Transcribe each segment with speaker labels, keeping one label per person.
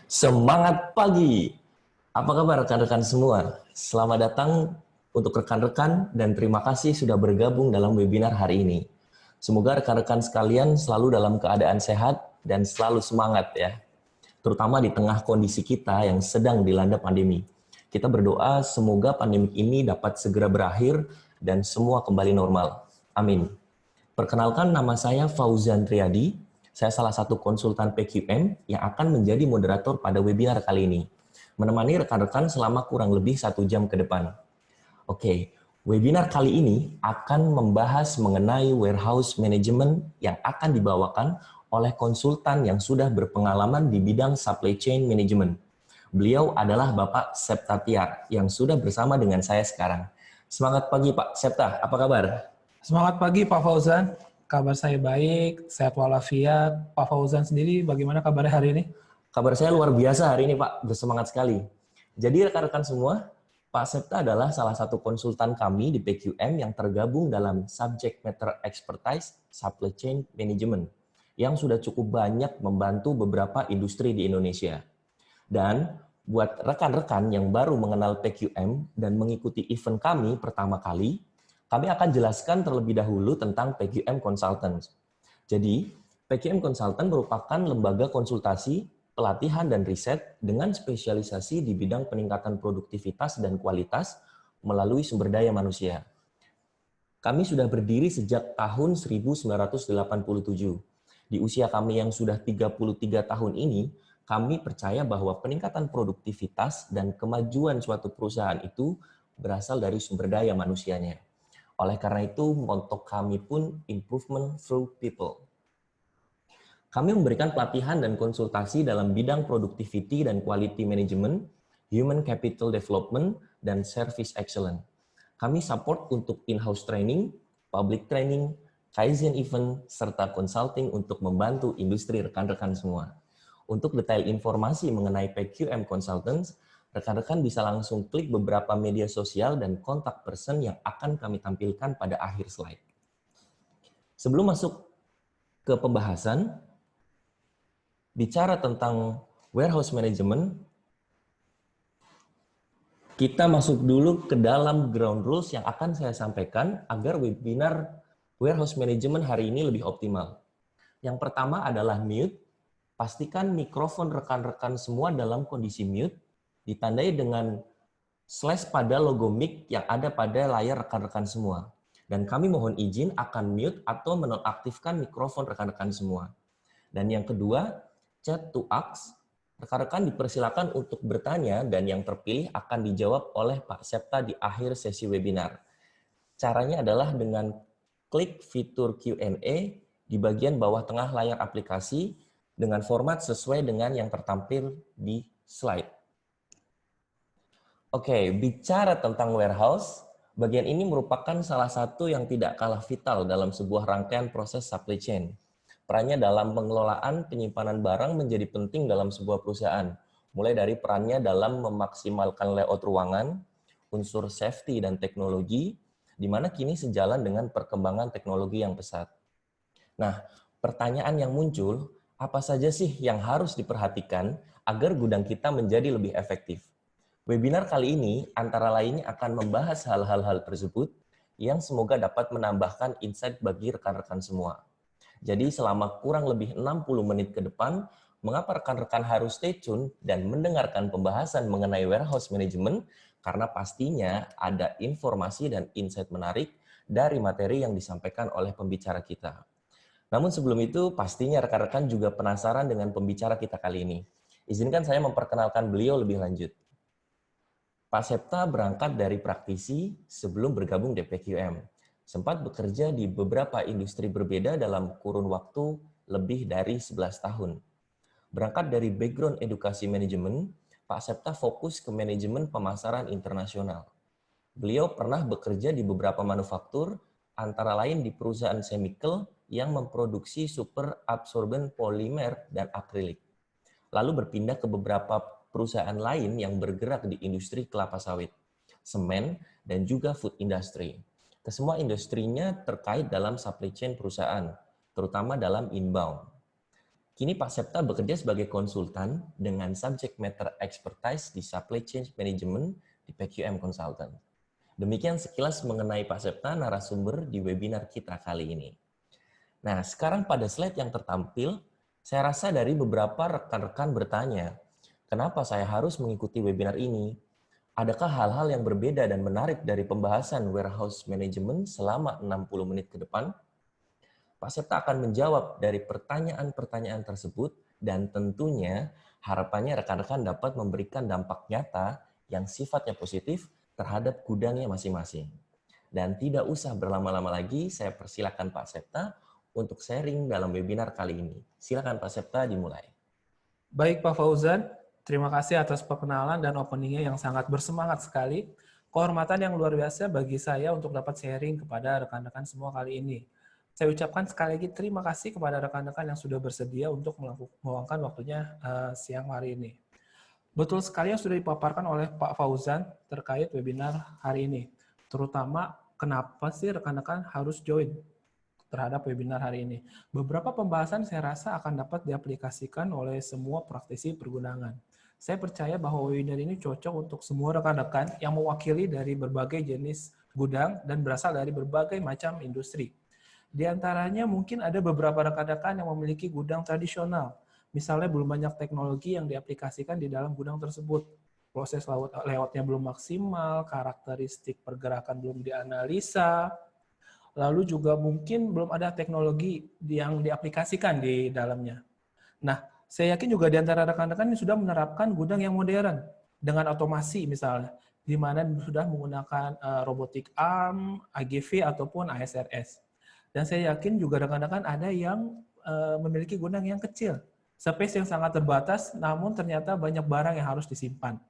Speaker 1: Semangat pagi. Apa kabar rekan-rekan semua? Selamat datang untuk rekan-rekan dan terima kasih sudah bergabung dalam webinar hari ini. Semoga rekan-rekan sekalian selalu dalam keadaan sehat dan selalu semangat ya. Terutama di tengah kondisi kita yang sedang dilanda pandemi. Kita berdoa semoga pandemi ini dapat segera berakhir dan semua kembali normal. Amin. Perkenalkan, nama saya Fauzan Triadi. Saya salah satu konsultan PQM yang akan menjadi moderator pada webinar kali ini. Menemani rekan-rekan selama kurang lebih 1 jam ke depan. Oke, webinar kali ini akan membahas mengenai warehouse management yang akan dibawakan oleh konsultan yang sudah berpengalaman di bidang supply chain management. Beliau adalah Bapak Septa Tiar yang sudah bersama dengan saya sekarang. Semangat pagi Pak Septa, apa kabar?
Speaker 2: Semangat pagi Pak Fauzan, kabar saya baik, sehat walafiat. Pak Fauzan sendiri bagaimana kabarnya hari ini?
Speaker 1: Kabar saya luar biasa hari ini Pak, bersemangat sekali. Jadi rekan-rekan semua, Pak Septa adalah salah satu konsultan kami di PQM yang tergabung dalam Subject Matter Expertise Supply Chain Management yang sudah cukup banyak membantu beberapa industri di Indonesia. Dan buat rekan-rekan yang baru mengenal PQM dan mengikuti event kami pertama kali, kami akan jelaskan terlebih dahulu tentang PQM Consultants. Jadi, PQM Consultant merupakan lembaga konsultasi, pelatihan, dan riset dengan spesialisasi di bidang peningkatan produktivitas dan kualitas melalui sumber daya manusia. Kami sudah berdiri sejak tahun 1987. Di usia kami yang sudah 33 tahun ini, kami percaya bahwa peningkatan produktivitas dan kemajuan suatu perusahaan itu berasal dari sumber daya manusianya. Oleh karena itu, motto kami pun improvement through people. Kami memberikan pelatihan dan konsultasi dalam bidang productivity dan quality management, human capital development, dan service excellence. Kami support untuk in-house training, public training, Kaizen event, serta consulting untuk membantu industri rekan-rekan semua. Untuk detail informasi mengenai PQM Consultants, rekan-rekan bisa langsung klik beberapa media sosial dan kontak person yang akan kami tampilkan pada akhir slide. Sebelum masuk ke pembahasan, bicara tentang warehouse management, kita masuk dulu ke dalam ground rules yang akan saya sampaikan agar webinar warehouse management hari ini lebih optimal. Yang pertama adalah mute. Pastikan mikrofon rekan-rekan semua dalam kondisi mute, ditandai dengan slash pada logo mic yang ada pada layar rekan-rekan semua. Dan kami mohon izin akan mute atau menonaktifkan mikrofon rekan-rekan semua. Dan yang kedua, chat to ask. Rekan-rekan dipersilakan untuk bertanya dan yang terpilih akan dijawab oleh Pak Septa di akhir sesi webinar. Caranya adalah dengan klik fitur Q&A di bagian bawah tengah layar aplikasi dengan format sesuai dengan yang tertampil di slide. Oke, bicara tentang warehouse, bagian ini merupakan salah satu yang tidak kalah vital dalam sebuah rangkaian proses supply chain. Perannya dalam pengelolaan penyimpanan barang menjadi penting dalam sebuah perusahaan, mulai dari perannya dalam memaksimalkan layout ruangan, unsur safety dan teknologi, di mana kini sejalan dengan perkembangan teknologi yang pesat. Nah, pertanyaan yang muncul, apa saja sih yang harus diperhatikan agar gudang kita menjadi lebih efektif? Webinar kali ini antara lainnya akan membahas hal-hal tersebut yang semoga dapat menambahkan insight bagi rekan-rekan semua. Jadi selama kurang lebih 60 menit ke depan, mengapa rekan-rekan harus stay tune dan mendengarkan pembahasan mengenai warehouse management? Karena pastinya ada informasi dan insight menarik dari materi yang disampaikan oleh pembicara kita. Namun sebelum itu, pastinya rekan-rekan juga penasaran dengan pembicara kita kali ini. Izinkan saya memperkenalkan beliau lebih lanjut. Pak Septa berangkat dari praktisi sebelum bergabung di PQM. Sempat bekerja di beberapa industri berbeda dalam kurun waktu lebih dari 11 tahun. Berangkat dari background edukasi manajemen, Pak Septa fokus ke manajemen pemasaran internasional. Beliau pernah bekerja di beberapa manufaktur, antara lain di perusahaan chemical yang memproduksi super absorbent polimer dan akrilik. Lalu berpindah ke beberapa perusahaan lain yang bergerak di industri kelapa sawit, semen, dan juga food industry. Kesemua industrinya terkait dalam supply chain perusahaan, terutama dalam inbound. Kini Pak Septa bekerja sebagai konsultan dengan subject matter expertise di supply chain management di PQM Consultant. Demikian sekilas mengenai Pak Septa, narasumber di webinar kita kali ini. Nah, sekarang pada slide yang tertampil, saya rasa dari beberapa rekan-rekan bertanya, kenapa saya harus mengikuti webinar ini? Adakah hal-hal yang berbeda dan menarik dari pembahasan warehouse management selama 60 menit ke depan? Pak Septa akan menjawab dari pertanyaan-pertanyaan tersebut dan tentunya harapannya rekan-rekan dapat memberikan dampak nyata yang sifatnya positif terhadap gudangnya masing-masing. Dan tidak usah berlama-lama lagi, saya persilakan Pak Septa untuk sharing dalam webinar kali ini. Silakan Pak Septa dimulai.
Speaker 2: Baik Pak Fauzan, terima kasih atas perkenalan dan openingnya yang sangat bersemangat sekali. Kehormatan yang luar biasa bagi saya untuk dapat sharing kepada rekan-rekan semua kali ini. Saya ucapkan sekali lagi terima kasih kepada rekan-rekan yang sudah bersedia untuk meluangkan waktunya siang hari ini. Betul sekali yang sudah dipaparkan oleh Pak Fauzan terkait webinar hari ini. Terutama kenapa sih rekan-rekan harus join terhadap webinar hari ini. Beberapa pembahasan saya rasa akan dapat diaplikasikan oleh semua praktisi pergudangan. Saya percaya bahwa webinar ini cocok untuk semua rekan-rekan yang mewakili dari berbagai jenis gudang dan berasal dari berbagai macam industri. Di antaranya mungkin ada beberapa rekan-rekan yang memiliki gudang tradisional. Misalnya belum banyak teknologi yang diaplikasikan di dalam gudang tersebut. Proses layoutnya belum maksimal, karakteristik pergerakan belum dianalisa, lalu juga mungkin belum ada teknologi yang diaplikasikan di dalamnya. Nah, saya yakin juga di antara rekan-rekan yang sudah menerapkan gudang yang modern dengan otomasi misalnya, di mana sudah menggunakan robotic arm, AGV ataupun ASRS. Dan saya yakin juga rekan-rekan ada yang memiliki gudang yang kecil, space yang sangat terbatas, namun ternyata banyak barang yang harus disimpan.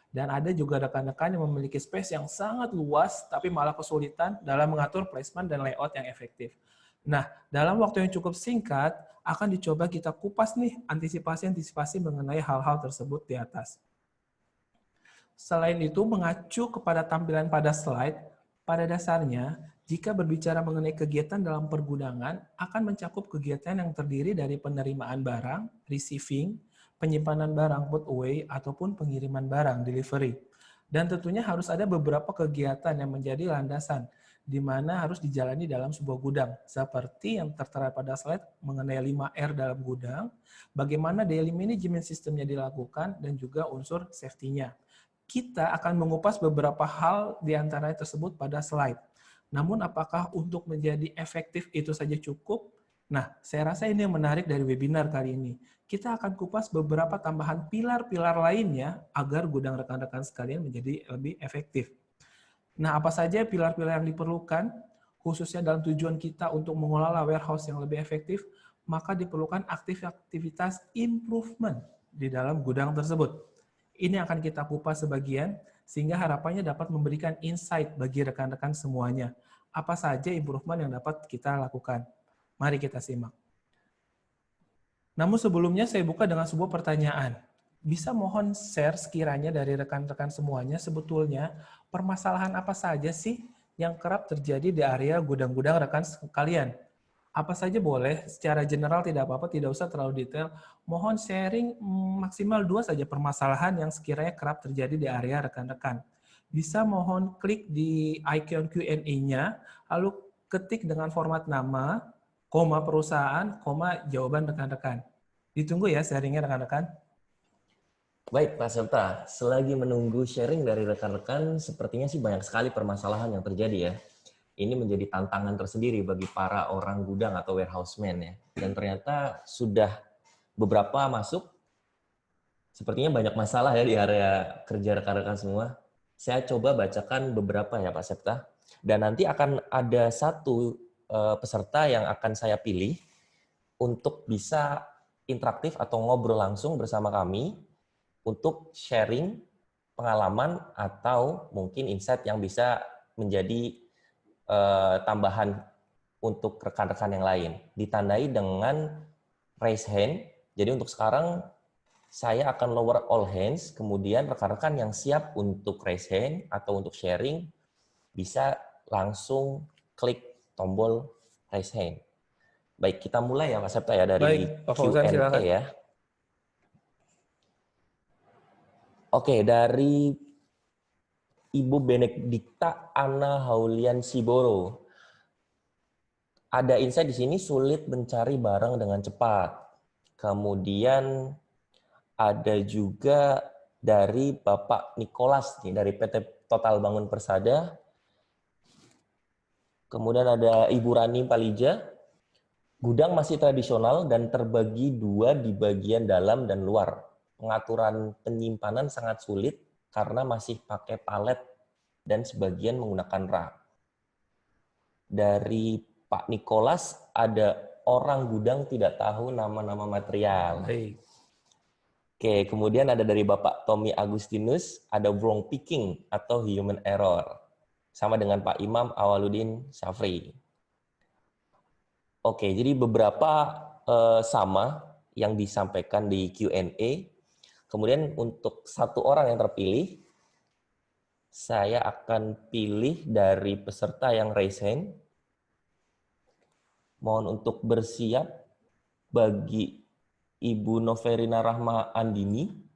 Speaker 2: Dan ada juga rekan-rekan yang memiliki space yang sangat luas, tapi malah kesulitan dalam mengatur placement dan layout yang efektif. Nah, dalam waktu yang cukup singkat, akan dicoba kita kupas nih antisipasi-antisipasi mengenai hal-hal tersebut di atas. Selain itu, mengacu kepada tampilan pada slide, pada dasarnya, jika berbicara mengenai kegiatan dalam pergudangan, akan mencakup kegiatan yang terdiri dari penerimaan barang, receiving, penyimpanan barang put away, ataupun pengiriman barang, delivery. Dan tentunya harus ada beberapa kegiatan yang menjadi landasan, di mana harus dijalani dalam sebuah gudang, seperti yang tertera pada slide mengenai 5R dalam gudang, bagaimana daily management sistemnya dilakukan, dan juga unsur safety-nya. Kita akan mengupas beberapa hal di antara tersebut pada slide. Namun apakah untuk menjadi efektif itu saja cukup? Nah, saya rasa ini yang menarik dari webinar kali ini. Kita akan kupas beberapa tambahan pilar-pilar lainnya agar gudang rekan-rekan sekalian menjadi lebih efektif. Nah, apa saja pilar-pilar yang diperlukan? Khususnya dalam tujuan kita untuk mengelola warehouse yang lebih efektif, maka diperlukan aktivitas improvement di dalam gudang tersebut. Ini akan kita kupas sebagian, sehingga harapannya dapat memberikan insight bagi rekan-rekan semuanya. Apa saja improvement yang dapat kita lakukan? Mari kita simak. Namun sebelumnya saya buka dengan sebuah pertanyaan. Bisa mohon share sekiranya dari rekan-rekan semuanya sebetulnya permasalahan apa saja sih yang kerap terjadi di area gudang-gudang rekan sekalian? Apa saja boleh, secara general tidak apa-apa, tidak usah terlalu detail. Mohon sharing maksimal 2 saja permasalahan yang sekiranya kerap terjadi di area rekan-rekan. Bisa mohon klik di icon Q&A-nya, lalu ketik dengan format nama, koma perusahaan, koma jawaban rekan-rekan. Ditunggu ya sharingnya rekan-rekan.
Speaker 1: Baik Pak Septa, selagi menunggu sharing dari rekan-rekan, sepertinya sih banyak sekali permasalahan yang terjadi ya. Ini menjadi tantangan tersendiri bagi para orang gudang atau warehouseman ya. Dan ternyata sudah beberapa masuk, sepertinya banyak masalah ya di area kerja rekan-rekan semua. Saya coba bacakan beberapa ya Pak Septa. Dan nanti akan ada satu peserta yang akan saya pilih untuk bisa interaktif atau ngobrol langsung bersama kami untuk sharing pengalaman atau mungkin insight yang bisa menjadi tambahan untuk rekan-rekan yang lain. Ditandai dengan raise hand. Jadi untuk sekarang saya akan lower all hands, kemudian rekan-rekan yang siap untuk raise hand atau untuk sharing bisa langsung klik tombol raise hand. Baik, kita mulai ya Pak Septa ya dari
Speaker 2: Baik, Pak Fauzan
Speaker 1: Q&A
Speaker 2: silakan.
Speaker 1: ya. Oke, dari Ibu Benedikta Anna Haulian Siboro. Ada insight di sini sulit mencari barang dengan cepat. Kemudian ada juga dari Bapak Nicholas nih, dari PT Total Bangun Persada. Kemudian ada Ibu Rani Palija. Gudang masih tradisional dan terbagi dua di bagian dalam dan luar. Pengaturan penyimpanan sangat sulit karena masih pakai palet dan sebagian menggunakan rak. Dari Pak Nicholas, ada orang gudang tidak tahu nama-nama material.
Speaker 2: Baik.
Speaker 1: Oke, kemudian ada dari Bapak Tommy Agustinus, ada wrong picking atau human error. Sama dengan Pak Imam Awaludin Syafri. Oke, jadi beberapa sama yang disampaikan di Q&A. Kemudian untuk satu orang yang terpilih, saya akan pilih dari peserta yang raise hand. Mohon untuk bersiap bagi Ibu Noverina Rahma Andini.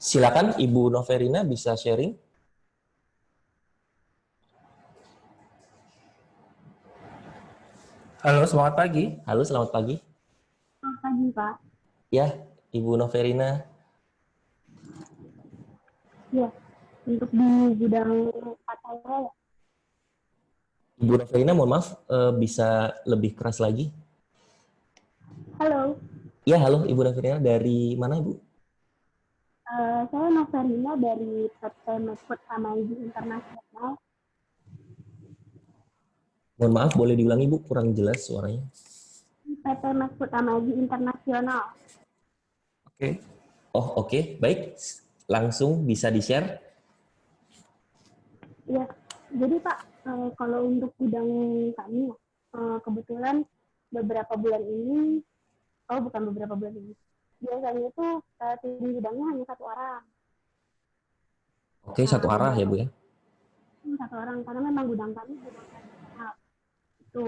Speaker 1: Silakan Ibu Noverina bisa sharing.
Speaker 2: Halo, selamat pagi.
Speaker 1: Halo, selamat pagi.
Speaker 3: Selamat pagi, Pak.
Speaker 1: Ya, Ibu Noverina.
Speaker 3: Ya, untuk di gudang Pataya ya.
Speaker 1: Ibu Noverina, mohon maaf, bisa lebih keras lagi?
Speaker 3: Halo,
Speaker 1: Ya, halo Ibu Noverina. Dari mana, Ibu?
Speaker 3: saya Noverina dari PT Medfood Amaiji Internasional.
Speaker 1: Mohon maaf, boleh diulangi, Bu? Kurang jelas suaranya.
Speaker 3: PT Medfood Amaiji Internasional.
Speaker 2: Oke.
Speaker 1: Oh, oke. Baik. Langsung bisa di-share.
Speaker 3: Ya, jadi Pak, kalau untuk gudang kami, kebetulan beberapa bulan ini, bukan beberapa bulan ini, biasanya itu tim gudangnya hanya satu orang.
Speaker 1: Oke, satu arah ya, Bu ya?
Speaker 3: Satu orang, karena memang gudang kami gudang tradisional. Itu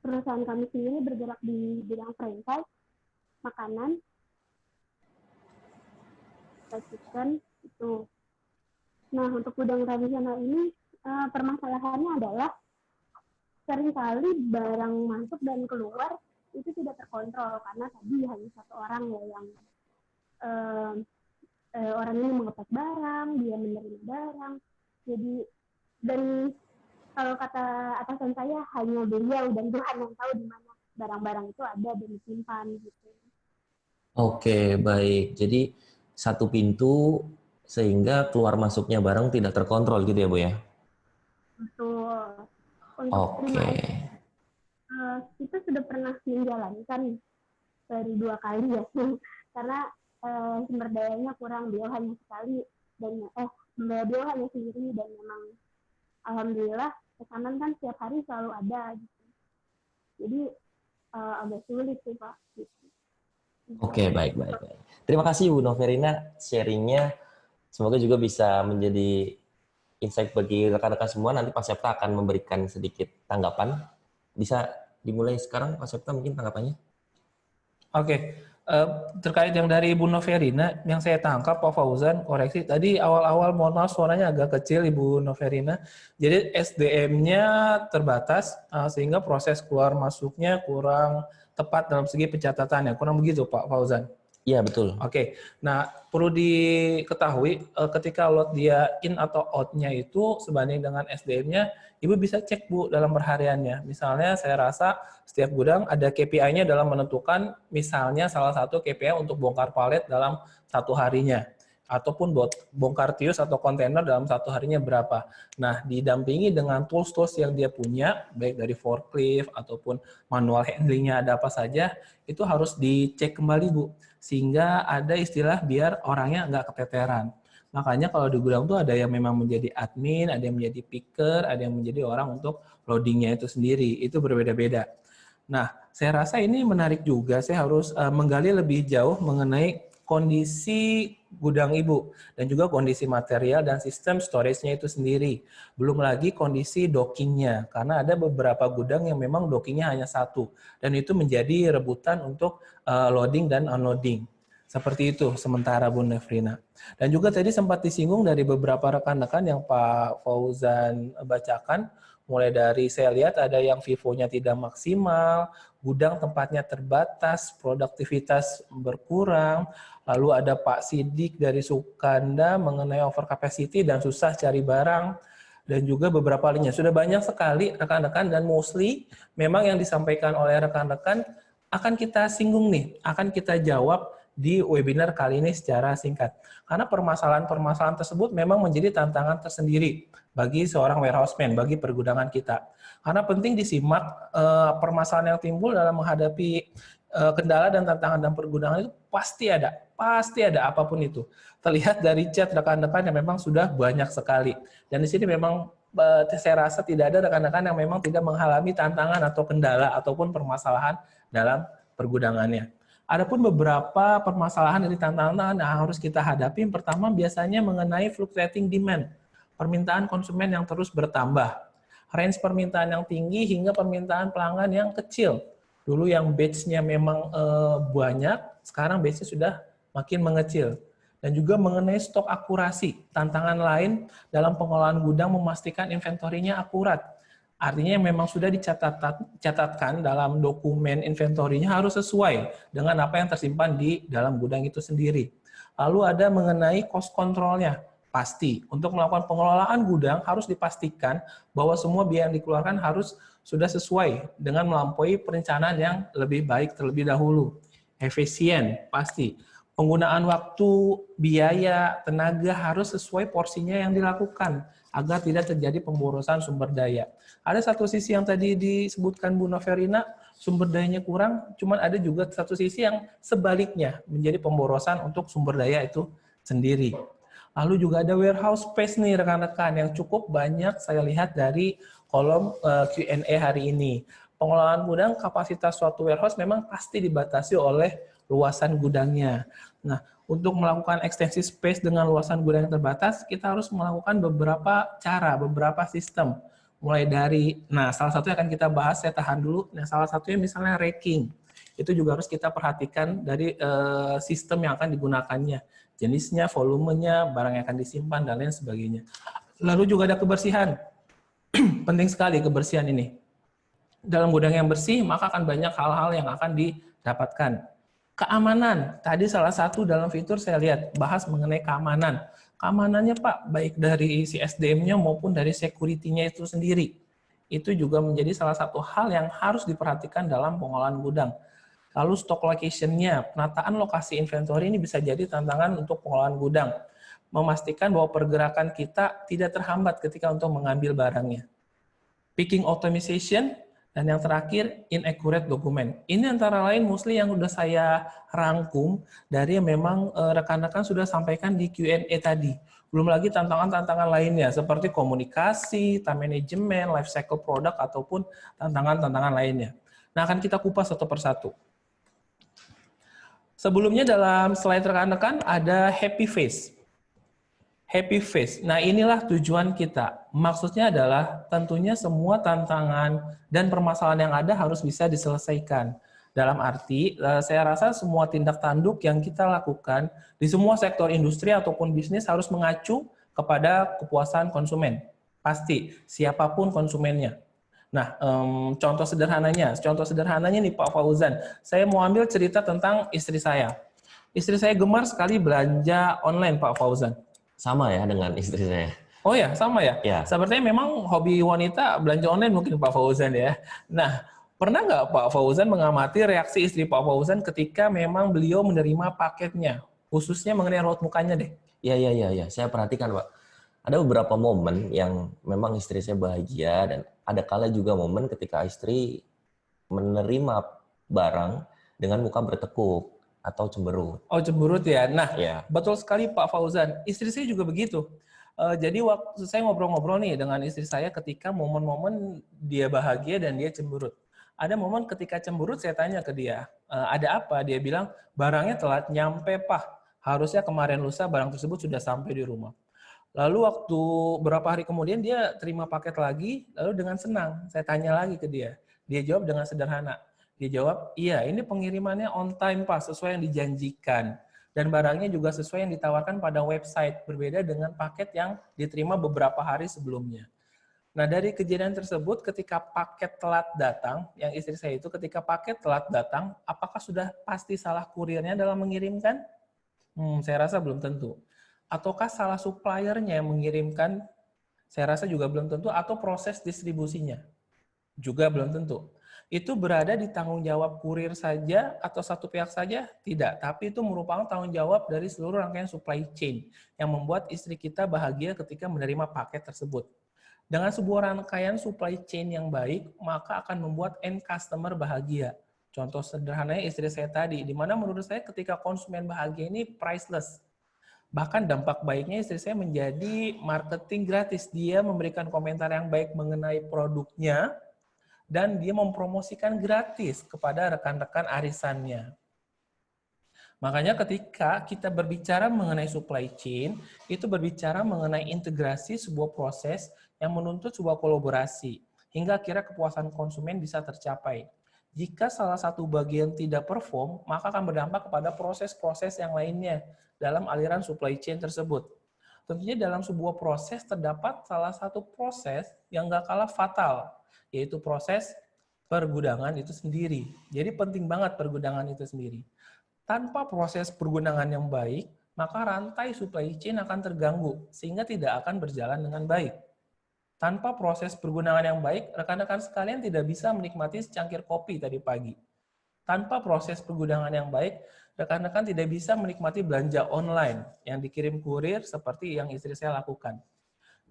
Speaker 3: perusahaan kami sendiri bergerak di bidang franchise, makanan, chicken, itu. Nah, untuk gudang tradisional ini, permasalahannya adalah seringkali barang masuk dan keluar itu tidak terkontrol, karena tadi hanya satu orang ya yang orang ini mengepek barang, dia menerima barang. Jadi, dan kalau kata atasan saya, hanya beliau dan Tuhan yang tahu di mana barang-barang itu ada dan disimpan gitu.
Speaker 1: Oke, baik. Jadi satu pintu sehingga keluar masuknya barang tidak terkontrol gitu ya, Bu ya?
Speaker 3: Betul. Untuk
Speaker 1: Oke.
Speaker 3: kita sudah pernah menjalankan dari 2 kali ya, karena sumber dayanya kurang, beliau hanya sekali dan beliau hanya sendiri, dan memang alhamdulillah pesanan kan setiap hari selalu ada gitu. Jadi agak sulit sih Pak. Gitu.
Speaker 1: Oke, baik. Terima kasih Bu Noverina sharingnya. Semoga juga bisa menjadi insight bagi rekan-rekan semua. Nanti Pak Septa akan memberikan sedikit tanggapan. Bisa dimulai sekarang Pak Septa mungkin tanggapannya?
Speaker 2: Oke. Terkait yang dari Ibu Noverina, yang saya tangkap Pak Fauzan, koreksi, tadi awal-awal mohon maaf suaranya agak kecil Ibu Noverina. Jadi SDM-nya terbatas, sehingga proses keluar masuknya kurang tepat dalam segi pencatatannya. Kurang begitu Pak Fauzan?
Speaker 1: Iya, betul.
Speaker 2: Oke, nah perlu diketahui ketika lot dia in atau out-nya itu sebanding dengan SDM-nya, Ibu bisa cek Bu dalam perhariannya. Misalnya saya rasa setiap gudang ada KPI-nya dalam menentukan misalnya salah satu KPI untuk bongkar palet dalam satu harinya. Ataupun bongkar tius atau kontainer dalam satu harinya berapa. Nah, didampingi dengan tools-tools yang dia punya, baik dari forklift ataupun manual handling-nya ada apa saja, itu harus dicek kembali Bu. Sehingga ada istilah biar orangnya nggak keteteran. Makanya kalau di gudang tuh ada yang memang menjadi admin, ada yang menjadi picker, ada yang menjadi orang untuk loadingnya itu sendiri. Itu berbeda-beda. Nah, saya rasa ini menarik juga. Saya harus menggali lebih jauh mengenai kondisi gudang Ibu dan juga kondisi material dan sistem storage-nya itu sendiri. Belum lagi kondisi dockingnya, karena ada beberapa gudang yang memang dockingnya hanya satu dan itu menjadi rebutan untuk loading dan unloading. Seperti itu sementara Bu Nefrina. Dan juga tadi sempat disinggung dari beberapa rekan-rekan yang Pak Fauzan bacakan, mulai dari saya lihat ada yang FIFO-nya tidak maksimal, gudang tempatnya terbatas, produktivitas berkurang, lalu ada Pak Sidik dari Sukanda mengenai over capacity dan susah cari barang, dan juga beberapa lainnya. Sudah banyak sekali rekan-rekan dan mostly memang yang disampaikan oleh rekan-rekan akan kita singgung nih, akan kita jawab di webinar kali ini secara singkat. Karena permasalahan-permasalahan tersebut memang menjadi tantangan tersendiri bagi seorang warehouseman, bagi pergudangan kita. Karena penting disimak permasalahan yang timbul dalam menghadapi kendala dan tantangan dalam pergudangan itu pasti ada apapun itu. Terlihat dari chat rekan-rekan yang memang sudah banyak sekali. Dan di sini memang saya rasa tidak ada rekan-rekan yang memang tidak mengalami tantangan atau kendala ataupun permasalahan dalam pergudangannya. Adapun beberapa permasalahan dari tantangan yang harus kita hadapi, pertama biasanya mengenai fluctuating demand, permintaan konsumen yang terus bertambah, range permintaan yang tinggi hingga permintaan pelanggan yang kecil. Dulu yang batch-nya memang banyak, sekarang batch-nya sudah makin mengecil. Dan juga mengenai stok akurasi, tantangan lain dalam pengelolaan gudang memastikan inventorinya akurat. Artinya memang sudah dicatatkan dalam dokumen inventorinya harus sesuai dengan apa yang tersimpan di dalam gudang itu sendiri. Lalu ada mengenai cost control-nya. Pasti, untuk melakukan pengelolaan gudang harus dipastikan bahwa semua biaya yang dikeluarkan harus sudah sesuai dengan melampaui perencanaan yang lebih baik terlebih dahulu. Efisien, pasti. Penggunaan waktu, biaya, tenaga harus sesuai porsinya yang dilakukan agar tidak terjadi pemborosan sumber daya. Ada satu sisi yang tadi disebutkan Bu Noverina, sumber dayanya kurang, cuman ada juga satu sisi yang sebaliknya, menjadi pemborosan untuk sumber daya itu sendiri. Lalu juga ada warehouse space nih rekan-rekan yang cukup banyak saya lihat dari kolom Q&A hari ini. Pengelolaan gudang kapasitas suatu warehouse memang pasti dibatasi oleh luasan gudangnya. Nah, untuk melakukan ekstensi space dengan luasan gudang yang terbatas, kita harus melakukan beberapa cara, beberapa sistem. Mulai dari, salah satu yang akan kita bahas, saya tahan dulu. Nah, salah satunya misalnya racking. Itu juga harus kita perhatikan dari sistem yang akan digunakannya. Jenisnya, volumenya, barang yang akan disimpan, dan lain sebagainya. Lalu juga ada kebersihan. Penting sekali kebersihan ini. Dalam gudang yang bersih, maka akan banyak hal-hal yang akan didapatkan. Keamanan, tadi salah satu dalam fitur saya lihat, bahas mengenai keamanan. Keamanannya Pak, baik dari si SDM-nya maupun dari security-nya itu sendiri. Itu juga menjadi salah satu hal yang harus diperhatikan dalam pengelolaan gudang. Lalu stock location-nya, penataan lokasi inventory ini bisa jadi tantangan untuk pengelolaan gudang. Memastikan bahwa pergerakan kita tidak terhambat ketika untuk mengambil barangnya. Picking optimization, dan yang terakhir, inaccurate dokumen. Ini antara lain mostly yang sudah saya rangkum dari yang memang rekan-rekan sudah sampaikan di Q&A tadi. Belum lagi tantangan-tantangan lainnya, seperti komunikasi, time management, life cycle product, ataupun tantangan-tantangan lainnya. Nah, akan kita kupas satu persatu. Sebelumnya dalam slide rekan-rekan ada happy face. Happy face. Nah, inilah tujuan kita. Maksudnya adalah tentunya semua tantangan dan permasalahan yang ada harus bisa diselesaikan. Dalam arti, saya rasa semua tindak tanduk yang kita lakukan di semua sektor industri ataupun bisnis harus mengacu kepada kepuasan konsumen. Pasti, siapapun konsumennya. Nah, contoh sederhananya nih Pak Fauzan, saya mau ambil cerita tentang istri saya. Istri saya gemar sekali belanja online, Pak Fauzan.
Speaker 1: Sama ya dengan istri saya.
Speaker 2: Oh ya, sama ya?
Speaker 1: Ya.
Speaker 2: Sepertinya memang hobi wanita belanja online mungkin Pak Fauzan ya. Nah, pernah nggak Pak Fauzan mengamati reaksi istri Pak Fauzan ketika memang beliau menerima paketnya? Khususnya mengenai raut mukanya deh.
Speaker 1: Iya. Saya perhatikan Pak. Ada beberapa momen yang memang istri saya bahagia dan ada kala juga momen ketika istri menerima barang dengan muka bertekuk atau cemberut.
Speaker 2: Oh, cemberut ya. Nah,
Speaker 1: Ya.
Speaker 2: betul sekali Pak Fauzan. Istri saya juga begitu. Jadi waktu saya ngobrol-ngobrol nih dengan istri saya ketika momen-momen dia bahagia dan dia cemberut. Ada momen ketika cemberut saya tanya ke dia, ada apa? Dia bilang, barangnya telat nyampe, Pak. Harusnya kemarin lusa barang tersebut sudah sampai di rumah. Lalu waktu beberapa hari kemudian dia terima paket lagi, lalu dengan senang. Saya tanya lagi ke dia. Dia jawab dengan sederhana. Dia jawab, iya ini pengirimannya on time Pak, sesuai yang dijanjikan. Dan barangnya juga sesuai yang ditawarkan pada website, berbeda dengan paket yang diterima beberapa hari sebelumnya. Nah, dari kejadian tersebut, ketika paket telat datang, yang istri saya itu ketika paket telat datang, apakah sudah pasti salah kurirnya dalam mengirimkan? Saya rasa belum tentu. Ataukah salah suppliernya yang mengirimkan? Saya rasa juga belum tentu. Atau proses distribusinya? Juga belum tentu. Itu berada di tanggung jawab kurir saja atau satu pihak saja? Tidak. Tapi itu merupakan tanggung jawab dari seluruh rangkaian supply chain yang membuat istri kita bahagia ketika menerima paket tersebut. Dengan sebuah rangkaian supply chain yang baik, maka akan membuat end customer bahagia. Contoh sederhananya istri saya tadi, di mana menurut saya ketika konsumen bahagia ini priceless. Bahkan dampak baiknya istri saya menjadi marketing gratis. Dia memberikan komentar yang baik mengenai produknya, dan dia mempromosikan gratis kepada rekan-rekan arisannya. Makanya ketika kita berbicara mengenai supply chain, itu berbicara mengenai integrasi sebuah proses yang menuntut sebuah kolaborasi, hingga akhirnya kepuasan konsumen bisa tercapai. Jika salah satu bagian tidak perform, maka akan berdampak kepada proses-proses yang lainnya dalam aliran supply chain tersebut. Tentunya dalam sebuah proses terdapat salah satu proses yang nggak kalah fatal, yaitu proses pergudangan itu sendiri. Jadi penting banget pergudangan itu sendiri. Tanpa proses pergudangan yang baik, maka rantai supply chain akan terganggu, sehingga tidak akan berjalan dengan baik. Tanpa proses pergudangan yang baik, rekan-rekan sekalian tidak bisa menikmati secangkir kopi tadi pagi. Tanpa proses pergudangan yang baik, rekan-rekan tidak bisa menikmati belanja online yang dikirim kurir seperti yang istri saya lakukan.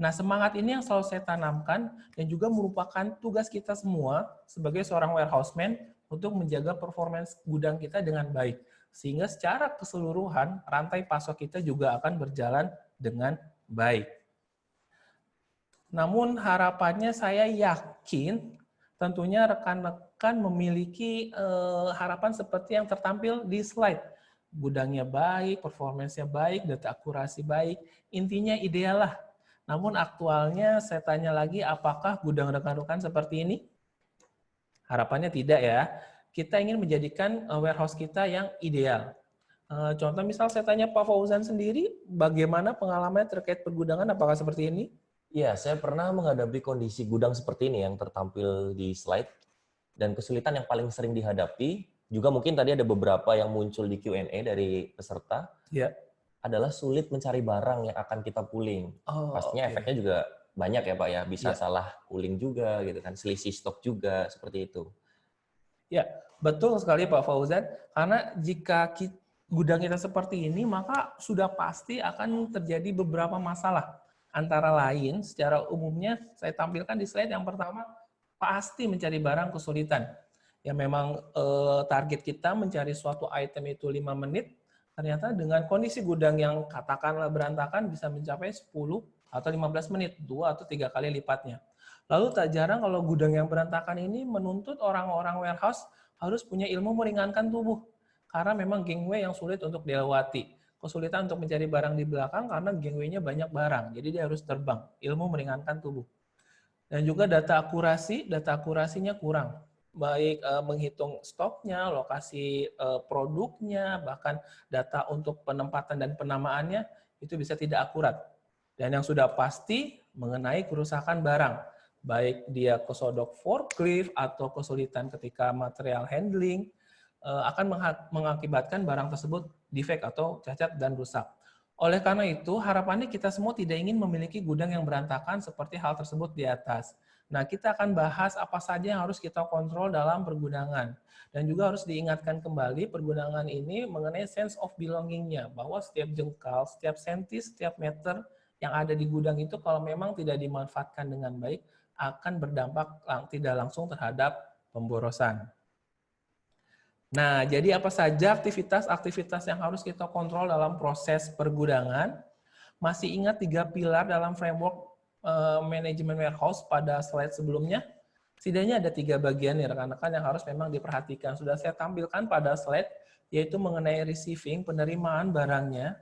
Speaker 2: Nah, semangat ini yang selalu saya tanamkan dan juga merupakan tugas kita semua sebagai seorang warehouseman untuk menjaga performance gudang kita dengan baik. Sehingga secara keseluruhan rantai pasok kita juga akan berjalan dengan baik. Namun harapannya saya yakin tentunya rekan-rekan memiliki harapan seperti yang tertampil di slide. Gudangnya baik, performance-nya baik, data akurasi baik, intinya ideal lah. Namun aktualnya saya tanya lagi, apakah gudang rekan-rekan seperti ini? Harapannya tidak ya. Kita ingin menjadikan warehouse kita yang ideal. Contoh misal saya tanya Pak Fauzan sendiri, bagaimana pengalamannya terkait pergudangan, apakah seperti ini?
Speaker 1: Iya, saya pernah menghadapi kondisi gudang seperti ini yang tertampil di slide, dan kesulitan yang paling sering dihadapi, juga mungkin tadi ada beberapa yang muncul di Q&A dari peserta,
Speaker 2: Ya.
Speaker 1: adalah sulit mencari barang yang akan kita pooling. Pastinya efeknya juga banyak ya Pak ya, bisa salah pooling juga gitu kan, selisih stok juga, seperti itu.
Speaker 2: Ya, betul sekali Pak Fauzan, karena jika gudang kita seperti ini, maka sudah pasti akan terjadi beberapa masalah. Antara lain, secara umumnya saya tampilkan di slide yang pertama, pasti mencari barang kesulitan. Ya memang target kita mencari suatu item itu 5 menit, ternyata dengan kondisi gudang yang katakanlah berantakan bisa mencapai 10 atau 15 menit, 2 atau 3 kali lipatnya. Lalu tak jarang kalau gudang yang berantakan ini menuntut orang-orang warehouse harus punya ilmu meringankan tubuh. Karena memang gangway yang sulit untuk dilewati. Kesulitan untuk mencari barang di belakang karena gangway-nya banyak barang. Jadi dia harus terbang. Ilmu meringankan tubuh. Dan juga data akurasinya kurang. Baik menghitung stoknya, lokasi produknya, bahkan data untuk penempatan dan penamaannya itu bisa tidak akurat. Dan yang sudah pasti mengenai kerusakan barang. Baik dia kesodok forklift atau kesulitan ketika material handling, akan mengakibatkan barang tersebut defect atau cacat dan rusak. Oleh karena itu, harapannya kita semua tidak ingin memiliki gudang yang berantakan seperti hal tersebut di atas. Nah, kita akan bahas apa saja yang harus kita kontrol dalam pergudangan. Dan juga harus diingatkan kembali pergudangan ini mengenai sense of belonging-nya, bahwa setiap jengkal, setiap senti, setiap meter yang ada di gudang itu kalau memang tidak dimanfaatkan dengan baik, akan berdampak tidak langsung terhadap pemborosan. Nah, jadi apa saja aktivitas-aktivitas yang harus kita kontrol dalam proses pergudangan? Masih ingat 3 pilar dalam framework manajemen warehouse pada slide sebelumnya? Setidaknya ada 3 bagian nih rekan-rekan yang harus memang diperhatikan. Sudah saya tampilkan pada slide, yaitu mengenai receiving, penerimaan barangnya,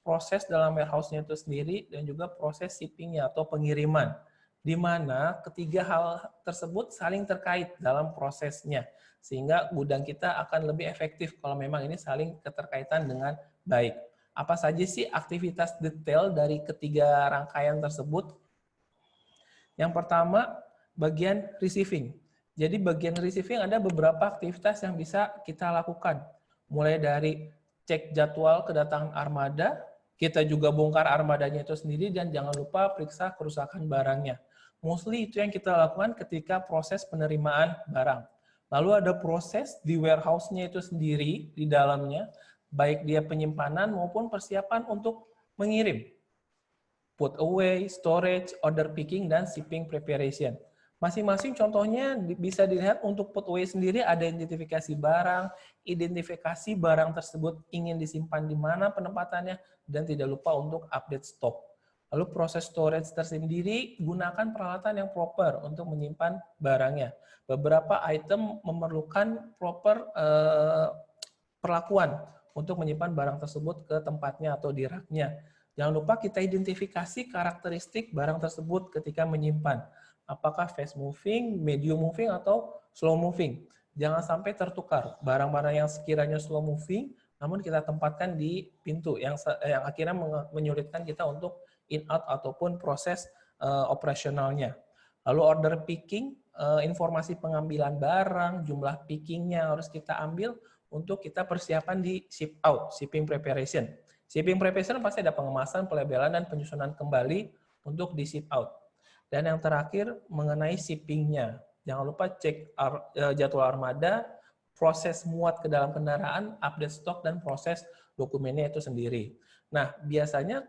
Speaker 2: proses dalam warehouse-nya itu sendiri, dan juga proses shipping-nya atau pengiriman. Di mana ketiga hal tersebut saling terkait dalam prosesnya. Sehingga gudang kita akan lebih efektif kalau memang ini saling keterkaitan dengan baik. Apa saja sih aktivitas detail dari ketiga rangkaian tersebut? Yang pertama, bagian receiving. Jadi bagian receiving ada beberapa aktivitas yang bisa kita lakukan. Mulai dari cek jadwal kedatangan armada, kita juga bongkar armadanya itu sendiri, dan jangan lupa periksa kerusakan barangnya. Mostly itu yang kita lakukan ketika proses penerimaan barang. Lalu ada proses di warehouse-nya itu sendiri, di dalamnya, baik dia penyimpanan maupun persiapan untuk mengirim. Put away, storage, order picking, dan shipping preparation. Masing-masing contohnya bisa dilihat. Untuk put away sendiri ada identifikasi barang tersebut ingin disimpan di mana penempatannya, dan tidak lupa untuk update stok. Lalu proses storage tersendiri, gunakan peralatan yang proper untuk menyimpan barangnya. Beberapa item memerlukan proper perlakuan untuk menyimpan barang tersebut ke tempatnya atau di rak-nya. Jangan lupa kita identifikasi karakteristik barang tersebut ketika menyimpan. Apakah fast moving, medium moving, atau slow moving. Jangan sampai tertukar. Barang-barang yang sekiranya slow moving, namun kita tempatkan di pintu yang akhirnya menyulitkan kita untuk in-out ataupun proses operasionalnya. Lalu order picking, informasi pengambilan barang, jumlah pickingnya harus kita ambil untuk kita persiapan di ship out, shipping preparation. Shipping preparation pasti ada pengemasan, pelabelan, dan penyusunan kembali untuk di ship out. Dan yang terakhir mengenai shipping-nya. Jangan lupa cek jadwal armada, proses muat ke dalam kendaraan, update stok, dan proses dokumennya itu sendiri. Nah, biasanya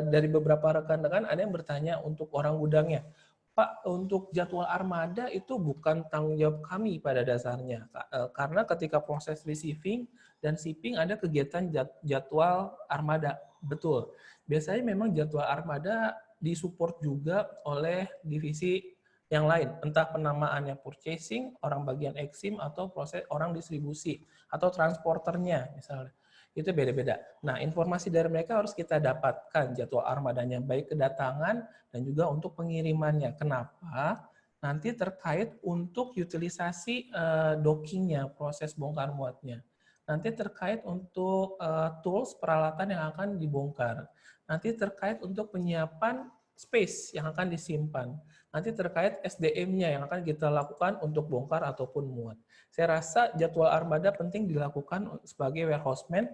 Speaker 2: dari beberapa rekan-rekan ada yang bertanya untuk orang gudangnya, Pak, untuk jadwal armada itu bukan tanggung jawab kami pada dasarnya. Karena ketika proses receiving dan shipping ada kegiatan jadwal armada. Betul. Biasanya memang jadwal armada disupport juga oleh divisi yang lain. Entah penamaannya purchasing, orang bagian eksim, atau proses orang distribusi, atau transporternya misalnya. Itu beda-beda. Nah, informasi dari mereka harus kita dapatkan jadwal armadanya, baik kedatangan dan juga untuk pengirimannya. Kenapa? Nanti terkait untuk utilisasi dockingnya, proses bongkar muatnya. Nanti terkait untuk tools, peralatan yang akan dibongkar. Nanti terkait untuk penyiapan space yang akan disimpan. Nanti terkait SDM-nya yang akan kita lakukan untuk bongkar ataupun muat. Saya rasa jadwal armada penting dilakukan sebagai warehouseman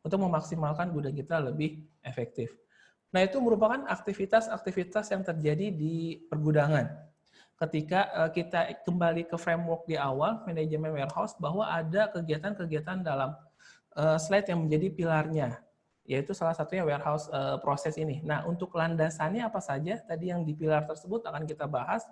Speaker 2: untuk memaksimalkan gudang kita lebih efektif. Nah, itu merupakan aktivitas-aktivitas yang terjadi di pergudangan. Ketika kita kembali ke framework di awal, manajemen warehouse, bahwa ada kegiatan-kegiatan dalam slide yang menjadi pilarnya, yaitu salah satunya warehouse proses ini. Nah, untuk landasannya apa saja tadi yang di pilar tersebut akan kita bahas.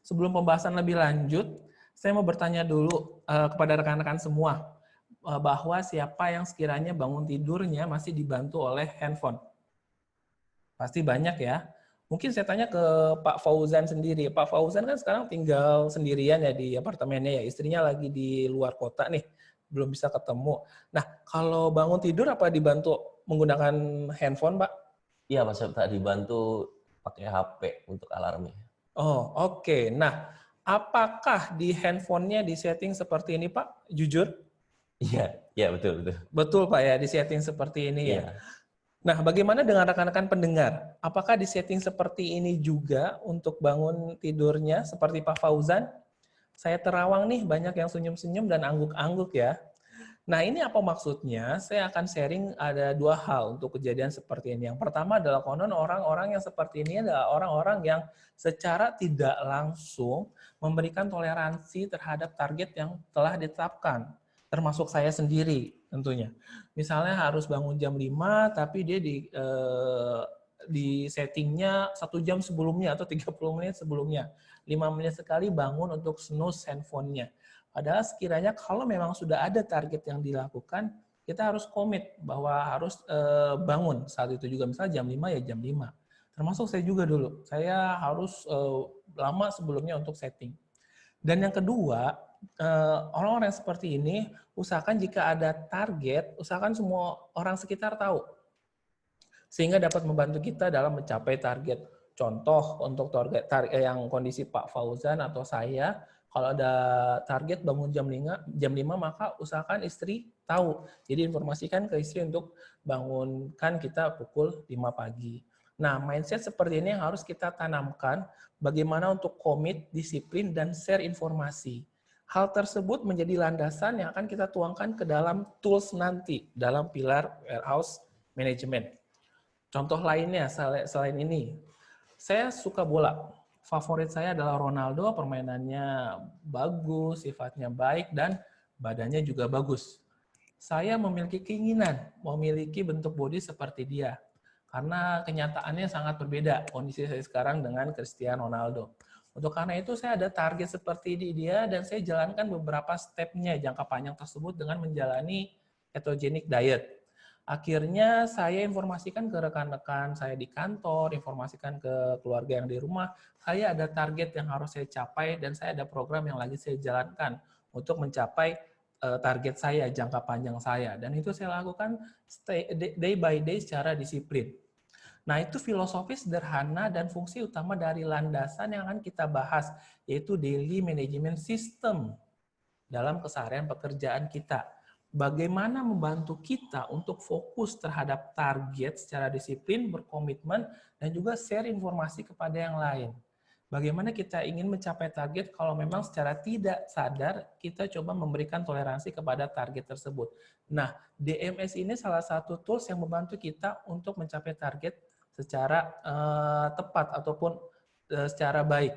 Speaker 2: Sebelum pembahasan lebih lanjut, saya mau bertanya dulu kepada rekan-rekan semua, bahwa siapa yang sekiranya bangun tidurnya masih dibantu oleh handphone. Pasti banyak ya. Mungkin saya tanya ke Pak Fauzan sendiri. Pak Fauzan kan sekarang tinggal sendirian ya di apartemennya ya. Istrinya lagi di luar kota nih, belum bisa ketemu. Nah, kalau bangun tidur apa dibantu menggunakan handphone, Pak?
Speaker 1: Iya, Mas, tak dibantu pakai HP untuk alarmnya.
Speaker 2: Oh, oke. Nah, apakah di handphonenya disetting seperti ini, Pak? Jujur?
Speaker 1: Iya, betul.
Speaker 2: Betul, Pak ya, disetting seperti ini ya.
Speaker 1: Iya.
Speaker 2: Nah, bagaimana dengan rekan-rekan pendengar? Apakah disetting seperti ini juga untuk bangun tidurnya seperti Pak Fauzan? Saya terawang nih, banyak yang senyum-senyum dan angguk-angguk ya. Nah, ini apa maksudnya? Saya akan sharing ada 2 hal untuk kejadian seperti ini. Yang pertama adalah konon orang-orang yang seperti ini adalah orang-orang yang secara tidak langsung memberikan toleransi terhadap target yang telah ditetapkan. Termasuk saya sendiri tentunya. Misalnya harus bangun jam 5, tapi dia di settingnya 1 jam sebelumnya atau 30 menit sebelumnya. 5 menit sekali bangun untuk snooze handphonenya. Padahal sekiranya kalau memang sudah ada target yang dilakukan, kita harus komit bahwa harus bangun saat itu juga. Misalnya jam 5 ya jam 5. Termasuk saya juga dulu. Saya harus lama sebelumnya untuk setting. Dan yang kedua, orang-orang yang seperti ini, usahakan jika ada target, usahakan semua orang sekitar tahu. Sehingga dapat membantu kita dalam mencapai target. Contoh untuk target yang kondisi Pak Fauzan atau saya, kalau ada target bangun jam 5, maka usahakan istri tahu. Jadi informasikan ke istri untuk bangunkan kita pukul 5 pagi. Nah, mindset seperti ini yang harus kita tanamkan, bagaimana untuk komit, disiplin, dan share informasi. Hal tersebut menjadi landasan yang akan kita tuangkan ke dalam tools nanti, dalam pilar warehouse management. Contoh lainnya, selain ini, saya suka bola. Favorit saya adalah Ronaldo, permainannya bagus, sifatnya baik, dan badannya juga bagus. Saya memiliki keinginan memiliki bentuk bodi seperti dia. Karena kenyataannya sangat berbeda kondisi saya sekarang dengan Cristiano Ronaldo. Untuk karena itu saya ada target seperti dia dan saya jalankan beberapa stepnya jangka panjang tersebut dengan menjalani ketogenic diet. Akhirnya saya informasikan ke rekan-rekan saya di kantor, informasikan ke keluarga yang di rumah, saya ada target yang harus saya capai dan saya ada program yang lagi saya jalankan untuk mencapai target saya, jangka panjang saya. Dan itu saya lakukan day by day secara disiplin. Nah, itu filosofi sederhana dan fungsi utama dari landasan yang akan kita bahas, yaitu daily management system dalam keseharian pekerjaan kita. Bagaimana membantu kita untuk fokus terhadap target secara disiplin, berkomitmen, dan juga share informasi kepada yang lain. Bagaimana kita ingin mencapai target kalau memang secara tidak sadar kita coba memberikan toleransi kepada target tersebut. Nah, DMS ini salah satu tools yang membantu kita untuk mencapai target secara tepat ataupun secara baik.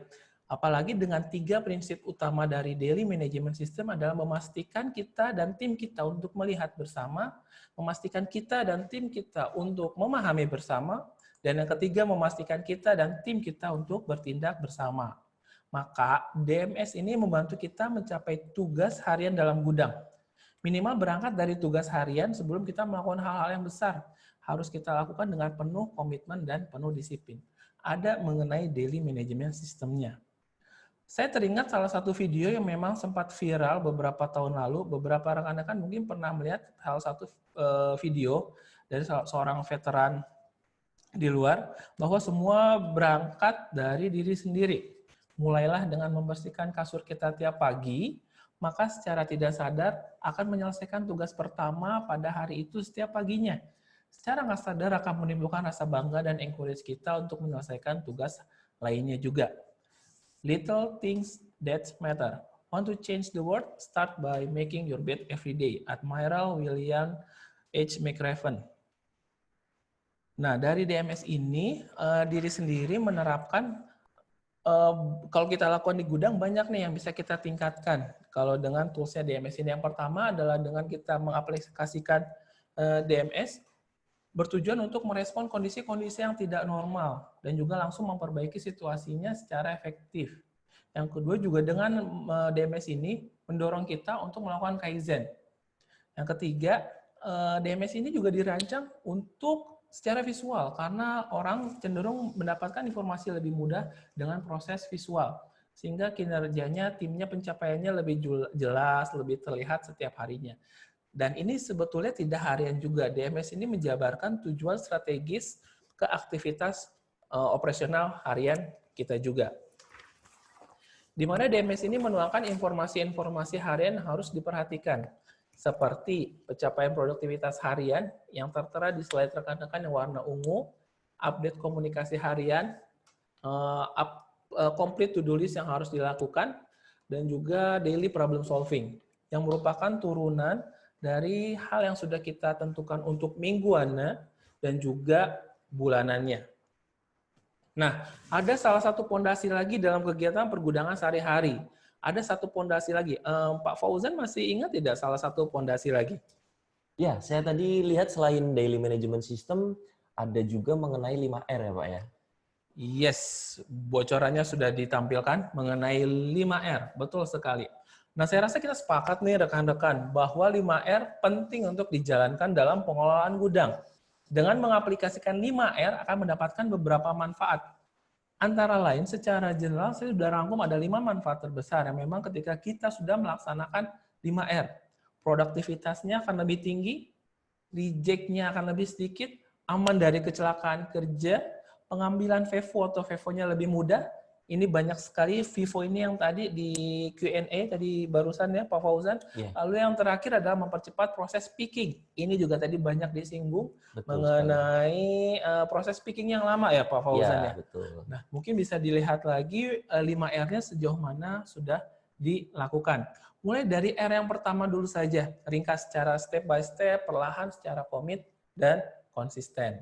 Speaker 2: Apalagi dengan 3 prinsip utama dari daily management system adalah memastikan kita dan tim kita untuk melihat bersama, memastikan kita dan tim kita untuk memahami bersama, dan yang ketiga memastikan kita dan tim kita untuk bertindak bersama. Maka DMS ini membantu kita mencapai tugas harian dalam gudang. Minimal berangkat dari tugas harian sebelum kita melakukan hal-hal yang besar. Harus kita lakukan dengan penuh komitmen dan penuh disiplin. Ada mengenai daily management system-nya. Saya teringat salah satu video yang memang sempat viral beberapa tahun lalu. Beberapa rekan-rekan mungkin pernah melihat salah satu video dari seorang veteran di luar, bahwa semua berangkat dari diri sendiri. Mulailah dengan membersihkan kasur kita tiap pagi, maka secara tidak sadar akan menyelesaikan tugas pertama pada hari itu setiap paginya. Secara nggak sadar akan menimbulkan rasa bangga dan encourage kita untuk menyelesaikan tugas lainnya juga. Little things that matter. Want to change the world? Start by making your bed every day. Admiral William H. McRaven. Nah, dari DMS ini, diri sendiri menerapkan, kalau kita lakukan di gudang, banyak nih yang bisa kita tingkatkan. Kalau dengan toolsnya DMS ini, yang pertama adalah dengan kita mengaplikasikan DMS, bertujuan untuk merespon kondisi-kondisi yang tidak normal, dan juga langsung memperbaiki situasinya secara efektif. Yang kedua juga dengan DMS ini, mendorong kita untuk melakukan Kaizen. Yang ketiga, DMS ini juga dirancang untuk secara visual, karena orang cenderung mendapatkan informasi lebih mudah dengan proses visual, sehingga kinerjanya, timnya, pencapaiannya lebih jelas, lebih terlihat setiap harinya. Dan ini sebetulnya tidak harian juga. DMS ini menjabarkan tujuan strategis ke aktivitas operasional harian kita juga. Di mana DMS ini menuangkan informasi-informasi harian yang harus diperhatikan, seperti pencapaian produktivitas harian yang tertera di slide rekan-rekan yang warna ungu, update komunikasi harian, complete to-do list yang harus dilakukan, dan juga daily problem solving, yang merupakan turunan dari hal yang sudah kita tentukan untuk mingguannya dan juga bulanannya. Nah, ada salah satu pondasi lagi dalam kegiatan pergudangan sehari-hari. Ada satu pondasi lagi. Pak Fauzan masih ingat tidak salah satu pondasi lagi?
Speaker 1: Ya, saya tadi lihat selain daily management system, ada juga mengenai 5R ya Pak ya?
Speaker 2: Yes, bocorannya sudah ditampilkan mengenai 5R. Betul sekali. Nah, saya rasa kita sepakat nih rekan-rekan bahwa 5R penting untuk dijalankan dalam pengelolaan gudang. Dengan mengaplikasikan 5R akan mendapatkan beberapa manfaat. Antara lain, secara general saya sudah rangkum ada 5 manfaat terbesar yang memang ketika kita sudah melaksanakan 5R. Produktivitasnya akan lebih tinggi, reject-nya akan lebih sedikit, aman dari kecelakaan kerja, pengambilan VIVO atau VIVO-nya lebih mudah. Ini banyak sekali VIVO ini yang tadi di Q&A tadi barusan ya Pak Fauzan.
Speaker 1: Iya,
Speaker 2: Lalu yang terakhir adalah mempercepat proses picking. Ini juga tadi banyak disinggung
Speaker 1: betul sekali.
Speaker 2: mengenai proses picking yang lama ya Pak Fauzan
Speaker 1: Iya,
Speaker 2: ya.
Speaker 1: betul.
Speaker 2: Nah, mungkin bisa dilihat lagi 5R-nya sejauh mana sudah dilakukan. Mulai dari R yang pertama dulu saja, ringkas secara step by step, perlahan secara komit dan konsisten.